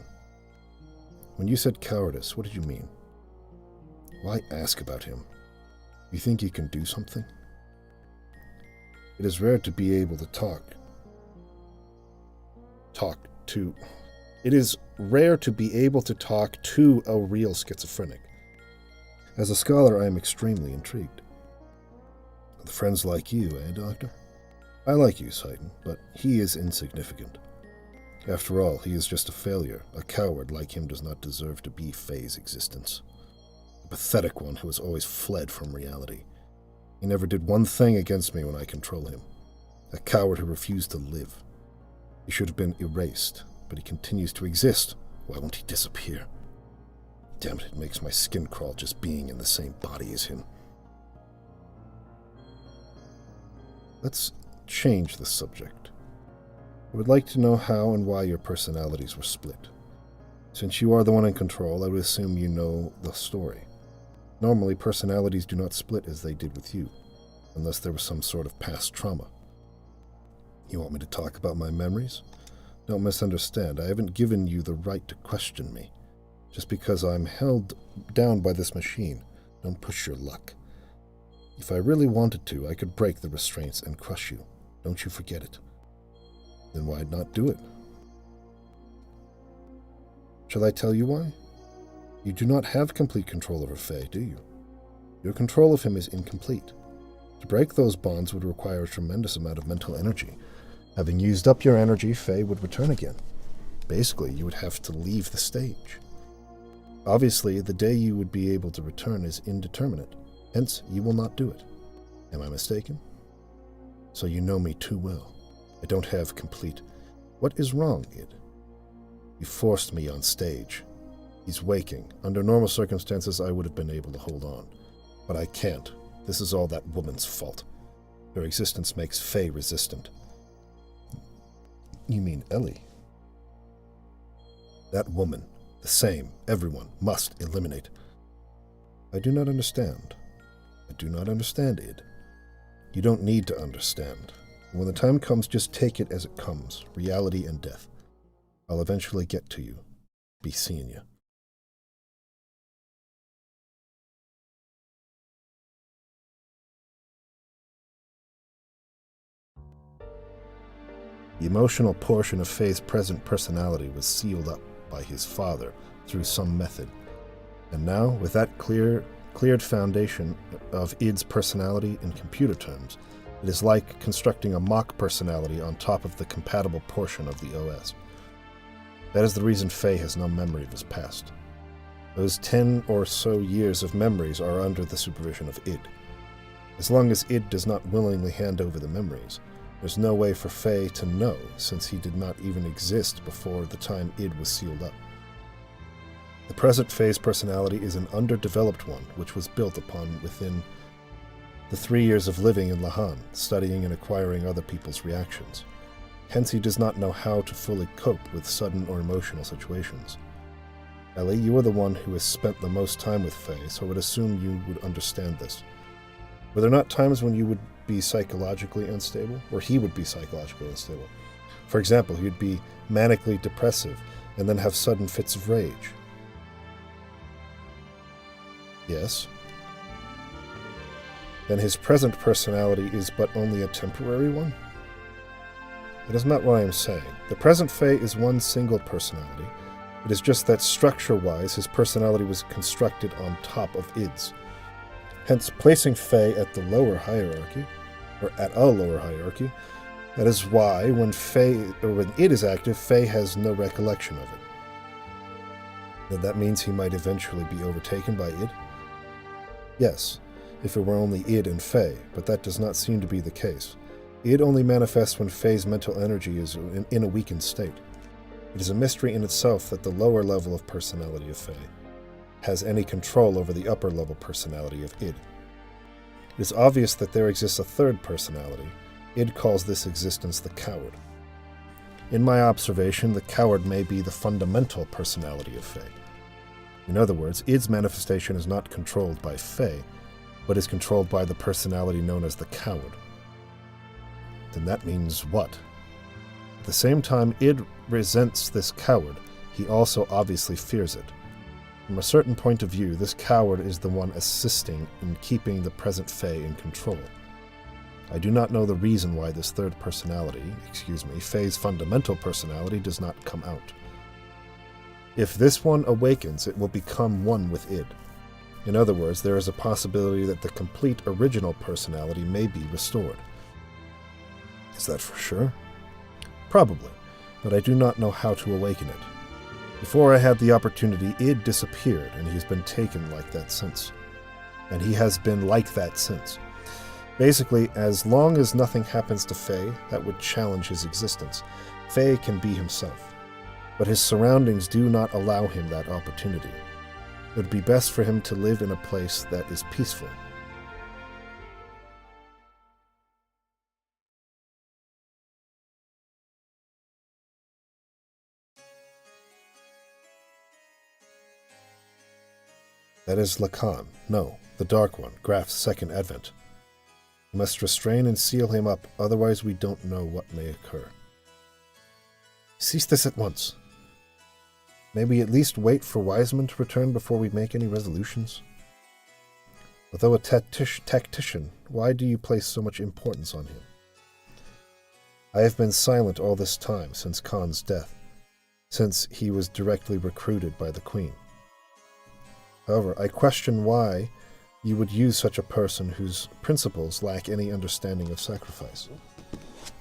when you said cowardice, what did you mean? Why ask about him? You think he can do something? It is rare to be able to It is rare to be able to talk to a real schizophrenic. As a scholar, I am extremely intrigued. With friends like you, eh, Doctor? I like you, Satan, but he is insignificant. After all, he is just a failure. A coward like him does not deserve to be Faye's existence. A pathetic one who has always fled from reality. He never did one thing against me when I control him. A coward who refused to live. He should have been erased, but he continues to exist. Why won't he disappear? Damn it, it makes my skin crawl just being in the same body as him. Let's change the subject. I would like to know how and why your personalities were split. Since you are the one in control, I would assume you know the story. Normally, personalities do not split as they did with you, unless there was some sort of past trauma. You want me to talk about my memories? Don't misunderstand. I haven't given you the right to question me. Just because I'm held down by this machine, don't push your luck. If I really wanted to, I could break the restraints and crush you. Don't you forget it. Then why not do it? Shall I tell you why? You do not have complete control over Faye, do you? Your control of him is incomplete. To break those bonds would require a tremendous amount of mental energy. Having used up your energy, Faye would return again. Basically, you would have to leave the stage. Obviously, the day you would be able to return is indeterminate. Hence, you will not do it. Am I mistaken? So you know me too well. I don't have complete... What is wrong, Id? You forced me on stage. He's waking. Under normal circumstances, I would have been able to hold on. But I can't. This is all that woman's fault. Her existence makes Faye resistant. You mean Ellie? That woman. The same. Everyone must eliminate. I do not understand. I do not understand, Id. You don't need to understand. And when the time comes, just take it as it comes. Reality and death. I'll eventually get to you. Be seeing you. The emotional portion of Faye's present personality was sealed up by his father through some method. And now, with that cleared foundation of Id's personality in computer terms, it is like constructing a mock personality on top of the compatible portion of the OS. That is the reason Faye has no memory of his past. Those 10 or so years of memories are under the supervision of Id. As long as Id does not willingly hand over the memories, there's no way for Faye to know, since he did not even exist before the time Id was sealed up. The present Faye's personality is an underdeveloped one, which was built upon within the 3 years of living in Lahan, studying and acquiring other people's reactions. Hence he does not know how to fully cope with sudden or emotional situations. Ellie, you are the one who has spent the most time with Faye, so I would assume you would understand this. Were there not times when you would be psychologically unstable, or he would be psychologically unstable? For example, he would be manically depressive and then have sudden fits of rage. Yes. Then his present personality is but only a temporary one? That is not what I am saying. The present Faye is one single personality. It is just that structure-wise his personality was constructed on top of Id's. Hence, placing Faye at the lower hierarchy, or at a lower hierarchy, that is why when Id is active, Faye has no recollection of it. Then that means he might eventually be overtaken by Id? Yes, if it were only Id and Faye, but that does not seem to be the case. Id only manifests when Faye's mental energy is in a weakened state. It is a mystery in itself that the lower level of personality of Faye has any control over the upper level personality of Id. It is obvious that there exists a third personality. Id calls this existence the coward. In my observation, the coward may be the fundamental personality of Faye. In other words, Id's manifestation is not controlled by Faye, but is controlled by the personality known as the coward. Then that means what? At the same time Id resents this coward, he also obviously fears it. From a certain point of view, this coward is the one assisting in keeping the present Fae in control. I do not know the reason why this third personality, Fae's fundamental personality, does not come out. If this one awakens, it will become one with id. In other words, there is a possibility that the complete original personality may be restored. Is that for sure? Probably, but I do not know how to awaken it. Before I had the opportunity, id disappeared, and he has been taken like that since. And he has been like that since. Basically, as long as nothing happens to Fae that would challenge his existence, Fae can be himself. But his surroundings do not allow him that opportunity. It would be best for him to live in a place that is peaceful. That is Lacan. No, the Dark One, Graf's second advent. We must restrain and seal him up, otherwise we don't know what may occur. Cease this at once. May we at least wait for Wiseman to return before we make any resolutions? Although a tactician, why do you place so much importance on him? I have been silent all this time, since Khan's death, since he was directly recruited by the Queen. However, I question why you would use such a person whose principles lack any understanding of sacrifice.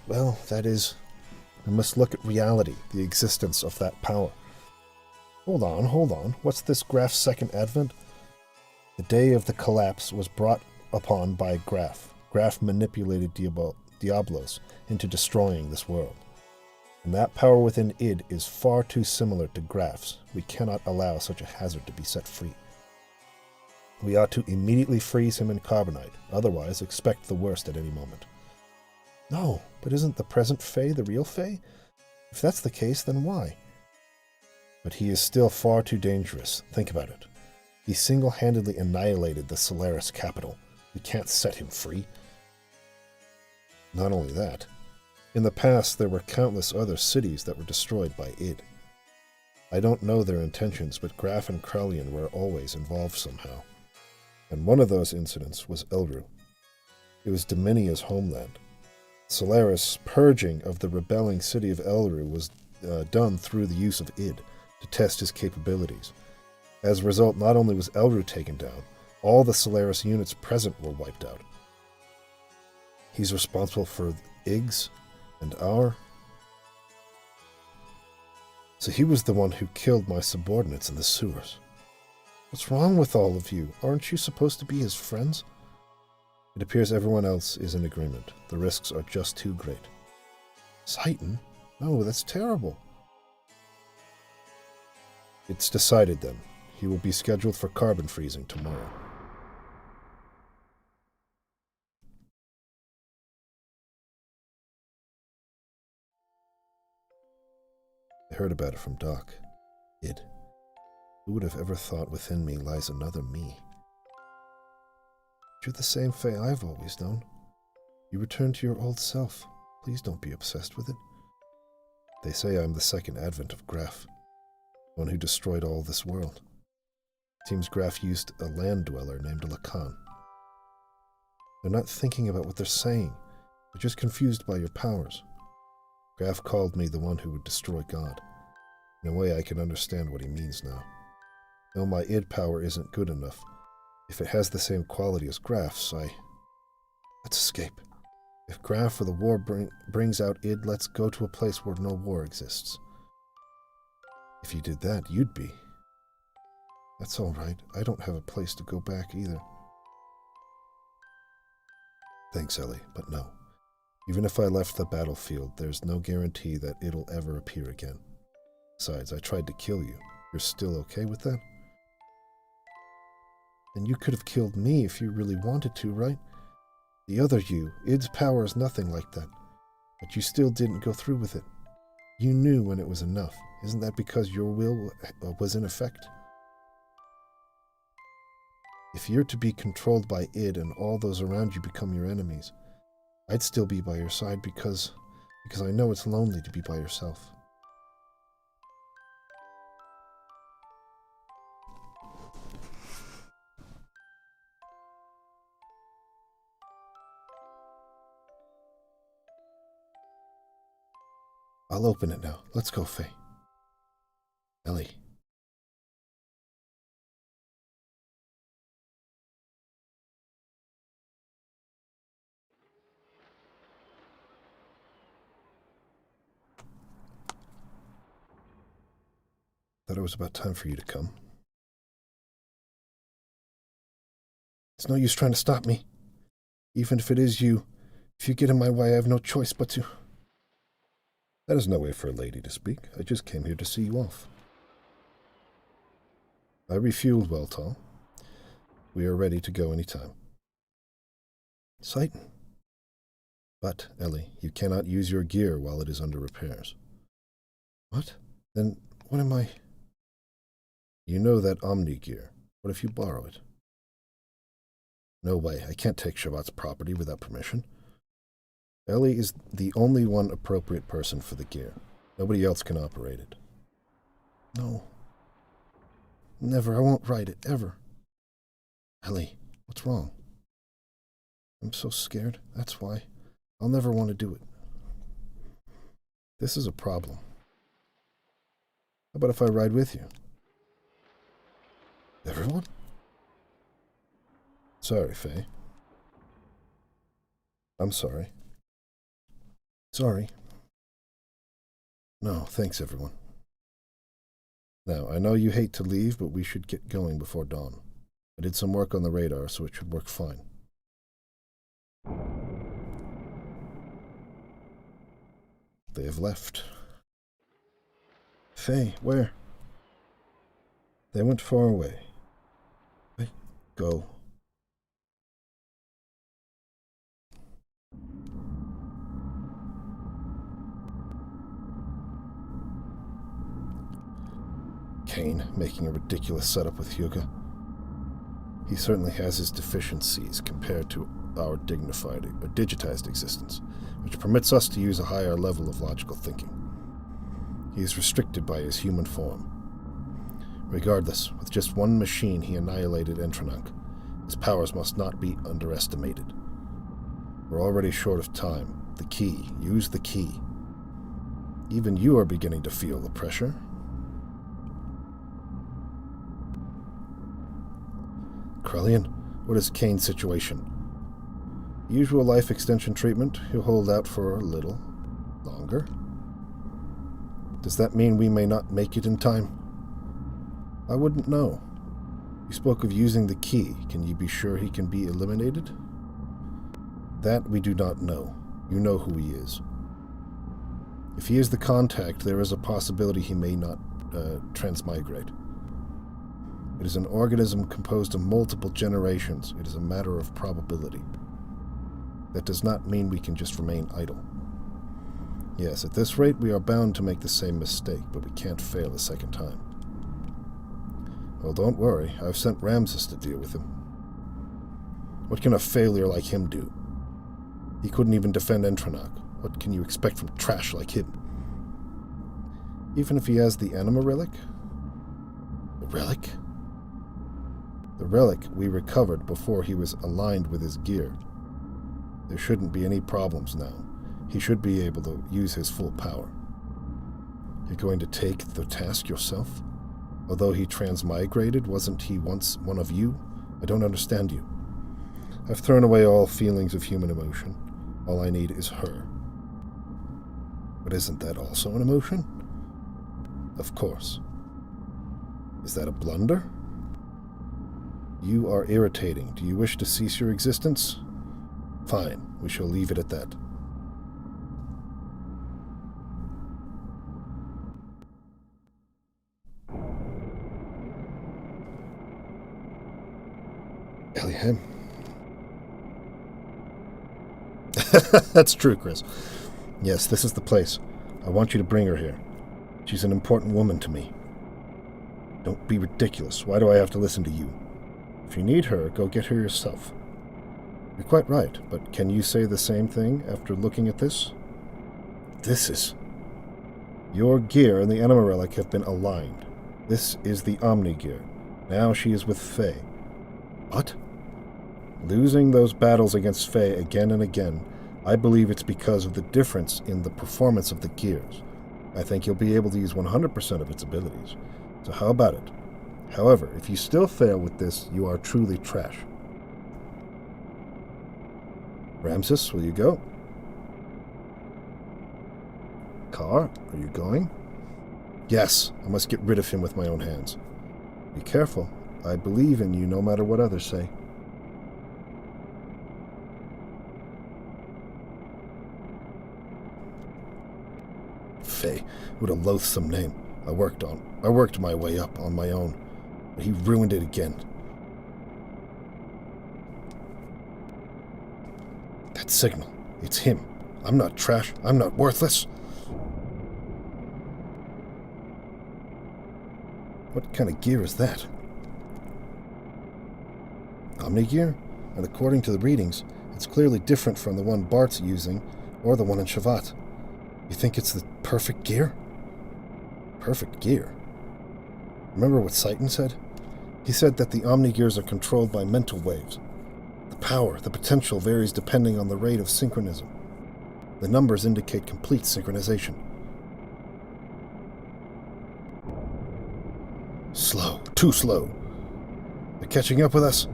Well, that is, we must look at reality, the existence of that power. Hold on. What's this Graf's second advent? The day of the collapse was brought upon by Graf. Graf manipulated Diablos into destroying this world. And that power within id is far too similar to Graf's. We cannot allow such a hazard to be set free. We ought to immediately freeze him in carbonite, otherwise expect the worst at any moment. No, but isn't the present Fae the real Fae? If that's the case, then why? But he is still far too dangerous. Think about it. He single-handedly annihilated the Solaris capital. We can't set him free. Not only that, in the past there were countless other cities that were destroyed by id. I don't know their intentions, but Graf and Krelian were always involved somehow. And one of those incidents was Elru. It was Dominia's homeland. Solaris' purging of the rebelling city of Elru was done through the use of id to test his capabilities. As a result, not only was Elru taken down, all the Solaris units present were wiped out. He's responsible for Ig's and our. So he was the one who killed my subordinates in the sewers. What's wrong with all of you? Aren't you supposed to be his friends? It appears everyone else is in agreement. The risks are just too great. Satan? No, that's terrible. It's decided then. He will be scheduled for carbon freezing tomorrow. I heard about it from Doc. Id. Who would have ever thought within me lies another me? You're the same Fae I've always known. You return to your old self. Please don't be obsessed with it. They say I'm the second advent of Graf, one who destroyed all this world. Seems Graf used a land dweller named Lacan. They're not thinking about what they're saying. They're just confused by your powers. Graf called me the one who would destroy God. In a way, I can understand what he means now. No, my id power isn't good enough. If it has the same quality as Graf's, Let's escape. If Graf or the war brings out id, let's go to a place where no war exists. If you did that, you'd be. That's all right. I don't have a place to go back either. Thanks, Ellie, but no. Even if I left the battlefield, there's no guarantee that it'll ever appear again. Besides, I tried to kill you. You're still okay with that? And you could have killed me if you really wanted to, right? The other you, id's power is nothing like that. But you still didn't go through with it. You knew when it was enough. Isn't that because your will was in effect? If you're to be controlled by id and all those around you become your enemies, I'd still be by your side because I know it's lonely to be by yourself. I'll open it now. Let's go, Faye. Ellie. Thought it was about time for you to come. It's no use trying to stop me. Even if it is you, if you get in my way, I have no choice but to. That is no way for a lady to speak. I just came here to see you off. I refueled well, Tall. We are ready to go any time. Sighton. But, Ellie, you cannot use your gear while it is under repairs. What? Then what am I... You know that Omni gear. What if you borrow it? No way. I can't take Shavat's property without permission. Ellie is the only one appropriate person for the gear. Nobody else can operate it. No. Never. I won't ride it, ever. Ellie, what's wrong? I'm so scared. That's why. I'll never want to do it. This is a problem. How about if I ride with you? Everyone? Sorry, Faye. I'm sorry. Sorry. No, thanks, everyone. Now, I know you hate to leave, but we should get going before dawn. I did some work on the radar, so it should work fine. They have left. Faye, where? They went far away. Wait, go. Kane making a ridiculous setup with Hyuga. He certainly has his deficiencies compared to our dignified or digitized existence, which permits us to use a higher level of logical thinking. He is restricted by his human form. Regardless, with just one machine he annihilated Entronach. His powers must not be underestimated. We're already short of time. The key. Use the key. Even you are beginning to feel the pressure. Krellian, what is Kane's situation? Usual life extension treatment. He'll hold out for a little longer. Does that mean we may not make it in time? I wouldn't know. You spoke of using the key. Can you be sure he can be eliminated? That we do not know. You know who he is. If he is the contact, there is a possibility he may not transmigrate. It is an organism composed of multiple generations. It is a matter of probability. That does not mean we can just remain idle. Yes, at this rate we are bound to make the same mistake, but we can't fail a second time. Well, don't worry. I've sent Ramses to deal with him. What can a failure like him do? He couldn't even defend Entronach. What can you expect from trash like him? Even if he has the anima relic? The relic? The relic we recovered before he was aligned with his gear. There shouldn't be any problems now. He should be able to use his full power. You're going to take the task yourself? Although he transmigrated, wasn't he once one of you? I don't understand you. I've thrown away all feelings of human emotion. All I need is her. But isn't that also an emotion? Of course. Is that a blunder? You are irritating. Do you wish to cease your existence? Fine, we shall leave it at that. Elihem. That's true, Chris. Yes, this is the place. I want you to bring her here. She's an important woman to me. Don't be ridiculous. Why do I have to listen to you? If you need her, go get her yourself. You're quite right, but can you say the same thing after looking at this? This is... Your gear and the anima relic have been aligned. This is the Omni gear. Now she is with Faye. What? Losing those battles against Faye again and again, I believe it's because of the difference in the performance of the gears. I think you'll be able to use 100% of its abilities. So how about it? However, if you still fail with this, you are truly trash. Ramses, will you go? Car, are you going? Yes, I must get rid of him with my own hands. Be careful. I believe in you no matter what others say. Faye, what a loathsome name. I worked my way up on my own, but he ruined it again. That signal, it's him. I'm not trash. I'm not worthless. What kind of gear is that? Omni-gear? And according to the readings, it's clearly different from the one Bart's using or the one in Shavat. You think it's the perfect gear? Perfect gear? Remember what Satan said? He said that the Omni-gears are controlled by mental waves. The power, the potential varies depending on the rate of synchronism. The numbers indicate complete synchronization. Slow. Too slow. They're catching up with us?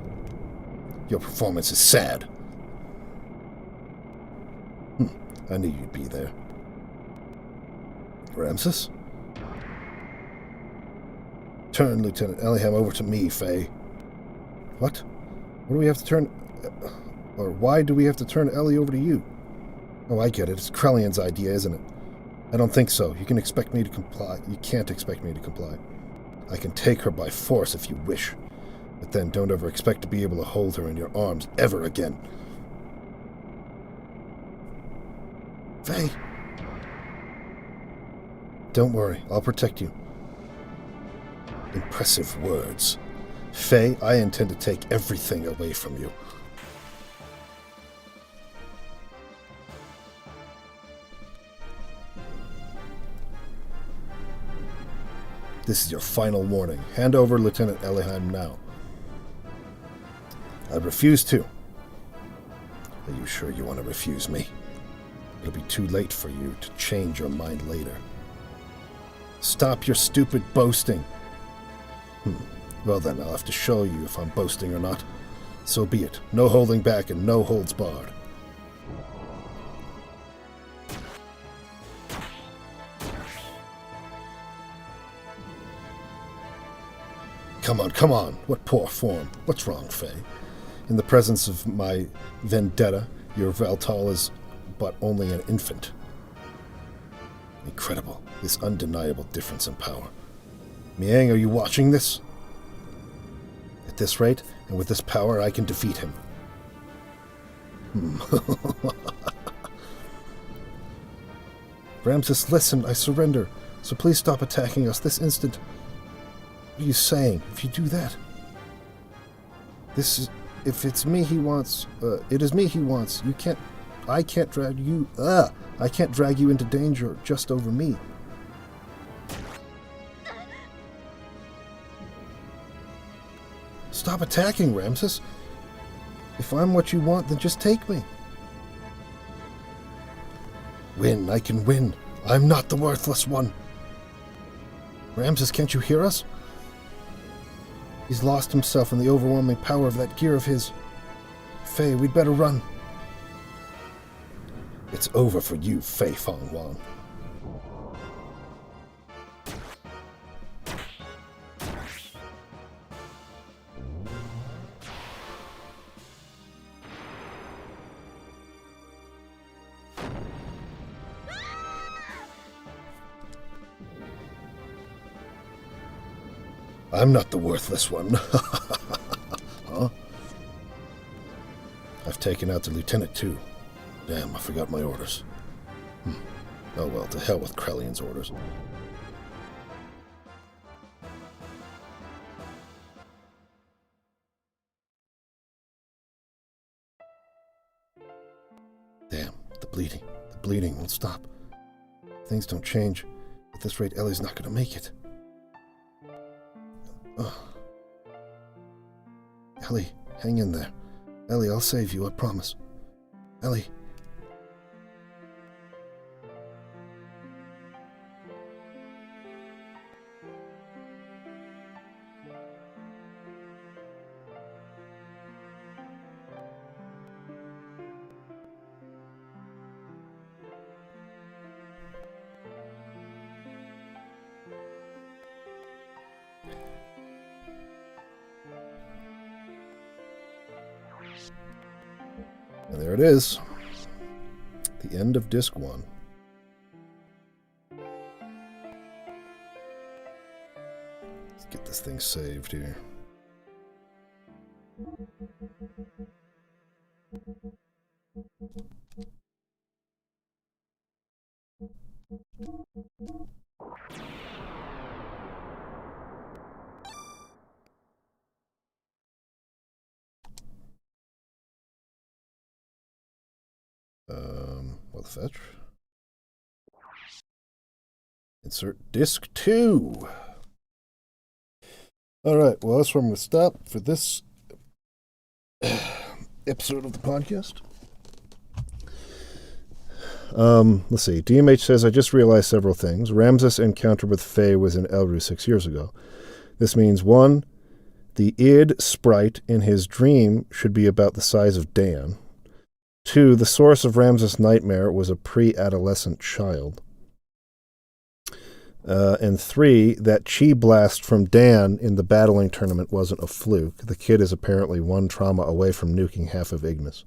Your performance is sad. I knew you'd be there. Ramses? Turn Lieutenant Ellingham over to me, Faye. What? What do we have to turn... Or why do we have to turn Ellie over to you? Oh, I get it. It's Krellian's idea, isn't it? I don't think so. You can expect me to comply. You can't expect me to comply. I can take her by force if you wish. But then don't ever expect to be able to hold her in your arms ever again. Faye! Don't worry. I'll protect you. Impressive words. Faye, I intend to take everything away from you. This is your final warning. Hand over Lieutenant Ellingham now. I refuse to. Are you sure you want to refuse me? It'll be too late for you to change your mind later. Stop your stupid boasting. Well then, I'll have to show you if I'm boasting or not. So be it. No holding back and no holds barred. Come on. What poor form. What's wrong, Faye? In the presence of my vendetta, your Valtal is but only an infant. Incredible. This undeniable difference in power. Miang, are you watching this? At this rate, and with this power, I can defeat him. Ramses, listen, I surrender. So please stop attacking us this instant. What are you saying? If you do that... If it's me he wants... it is me he wants. You can't... I can't drag you... I can't drag you into danger just over me. Stop attacking, Ramses. If I'm what you want, then just take me. Win, I can win. I'm not the worthless one. Ramses, can't you hear us? He's lost himself in the overwhelming power of that gear of his. Faye, we'd better run. It's over for you, Faye Fong Wang. I'm not the worthless one. Huh? I've taken out the lieutenant, too. Damn, I forgot my orders. Oh well, to hell with Krellian's orders. Damn, the bleeding won't stop. Things don't change. At this rate, Ellie's not gonna make it. Ellie, hang in there. Ellie, I'll save you, I promise. Ellie. And there it is. The end of disc 1. Let's get this thing saved here. What the fetch? Insert disc 2. Alright, well, that's where I'm going to stop for this episode of the podcast. Let's see. DMH says, I just realized several things. Ramses' encounter with Faye was in Elru 6 years ago. This means, 1, the id sprite in his dream should be about the size of Dan. 2, the source of Ramses' nightmare was a pre-adolescent child. And 3, that chi blast from Dan in the battling tournament wasn't a fluke. The kid is apparently one trauma away from nuking half of Ignis.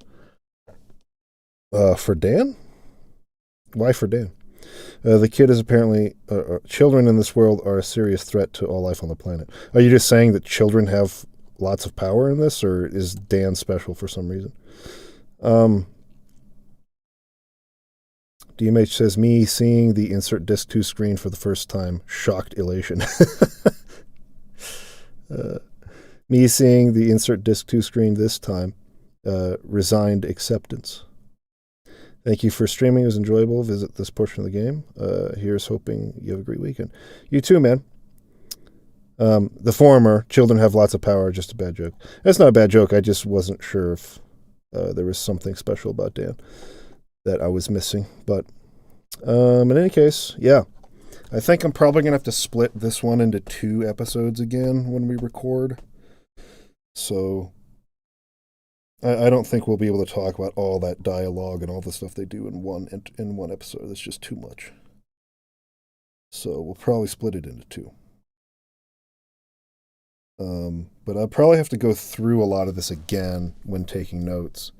For Dan? Why for Dan? The kid is apparently... children in this world are a serious threat to all life on the planet. Are you just saying that children have lots of power in this, or is Dan special for some reason? DMH says, me seeing the insert disc 2 screen for the first time, shocked elation. Me seeing the insert disc 2 screen this time, resigned acceptance. Thank you for streaming. It was enjoyable. Visit this portion of the game. Here's hoping you have a great weekend. You too, man. The former, children have lots of power, just a bad joke. That's not a bad joke. I just wasn't sure if there was something special about Dan that I was missing. But in any case, yeah. I think I'm probably going to have to split this one into 2 episodes again when we record. So I don't think we'll be able to talk about all that dialogue and all the stuff they do in one episode. That's just too much. So we'll probably split it into 2. But I'll probably have to go through a lot of this again when taking notes.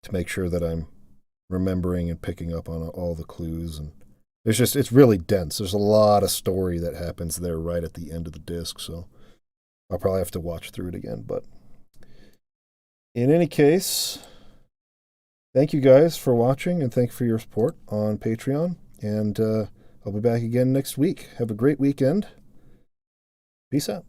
To make sure that I'm remembering and picking up on all the clues. And it's really dense. There's a lot of story that happens there right at the end of the disc, so I'll probably have to watch through it again. But in any case, thank you guys for watching, and thank you for your support on Patreon. And I'll be back again next week. Have a great weekend. Peace out.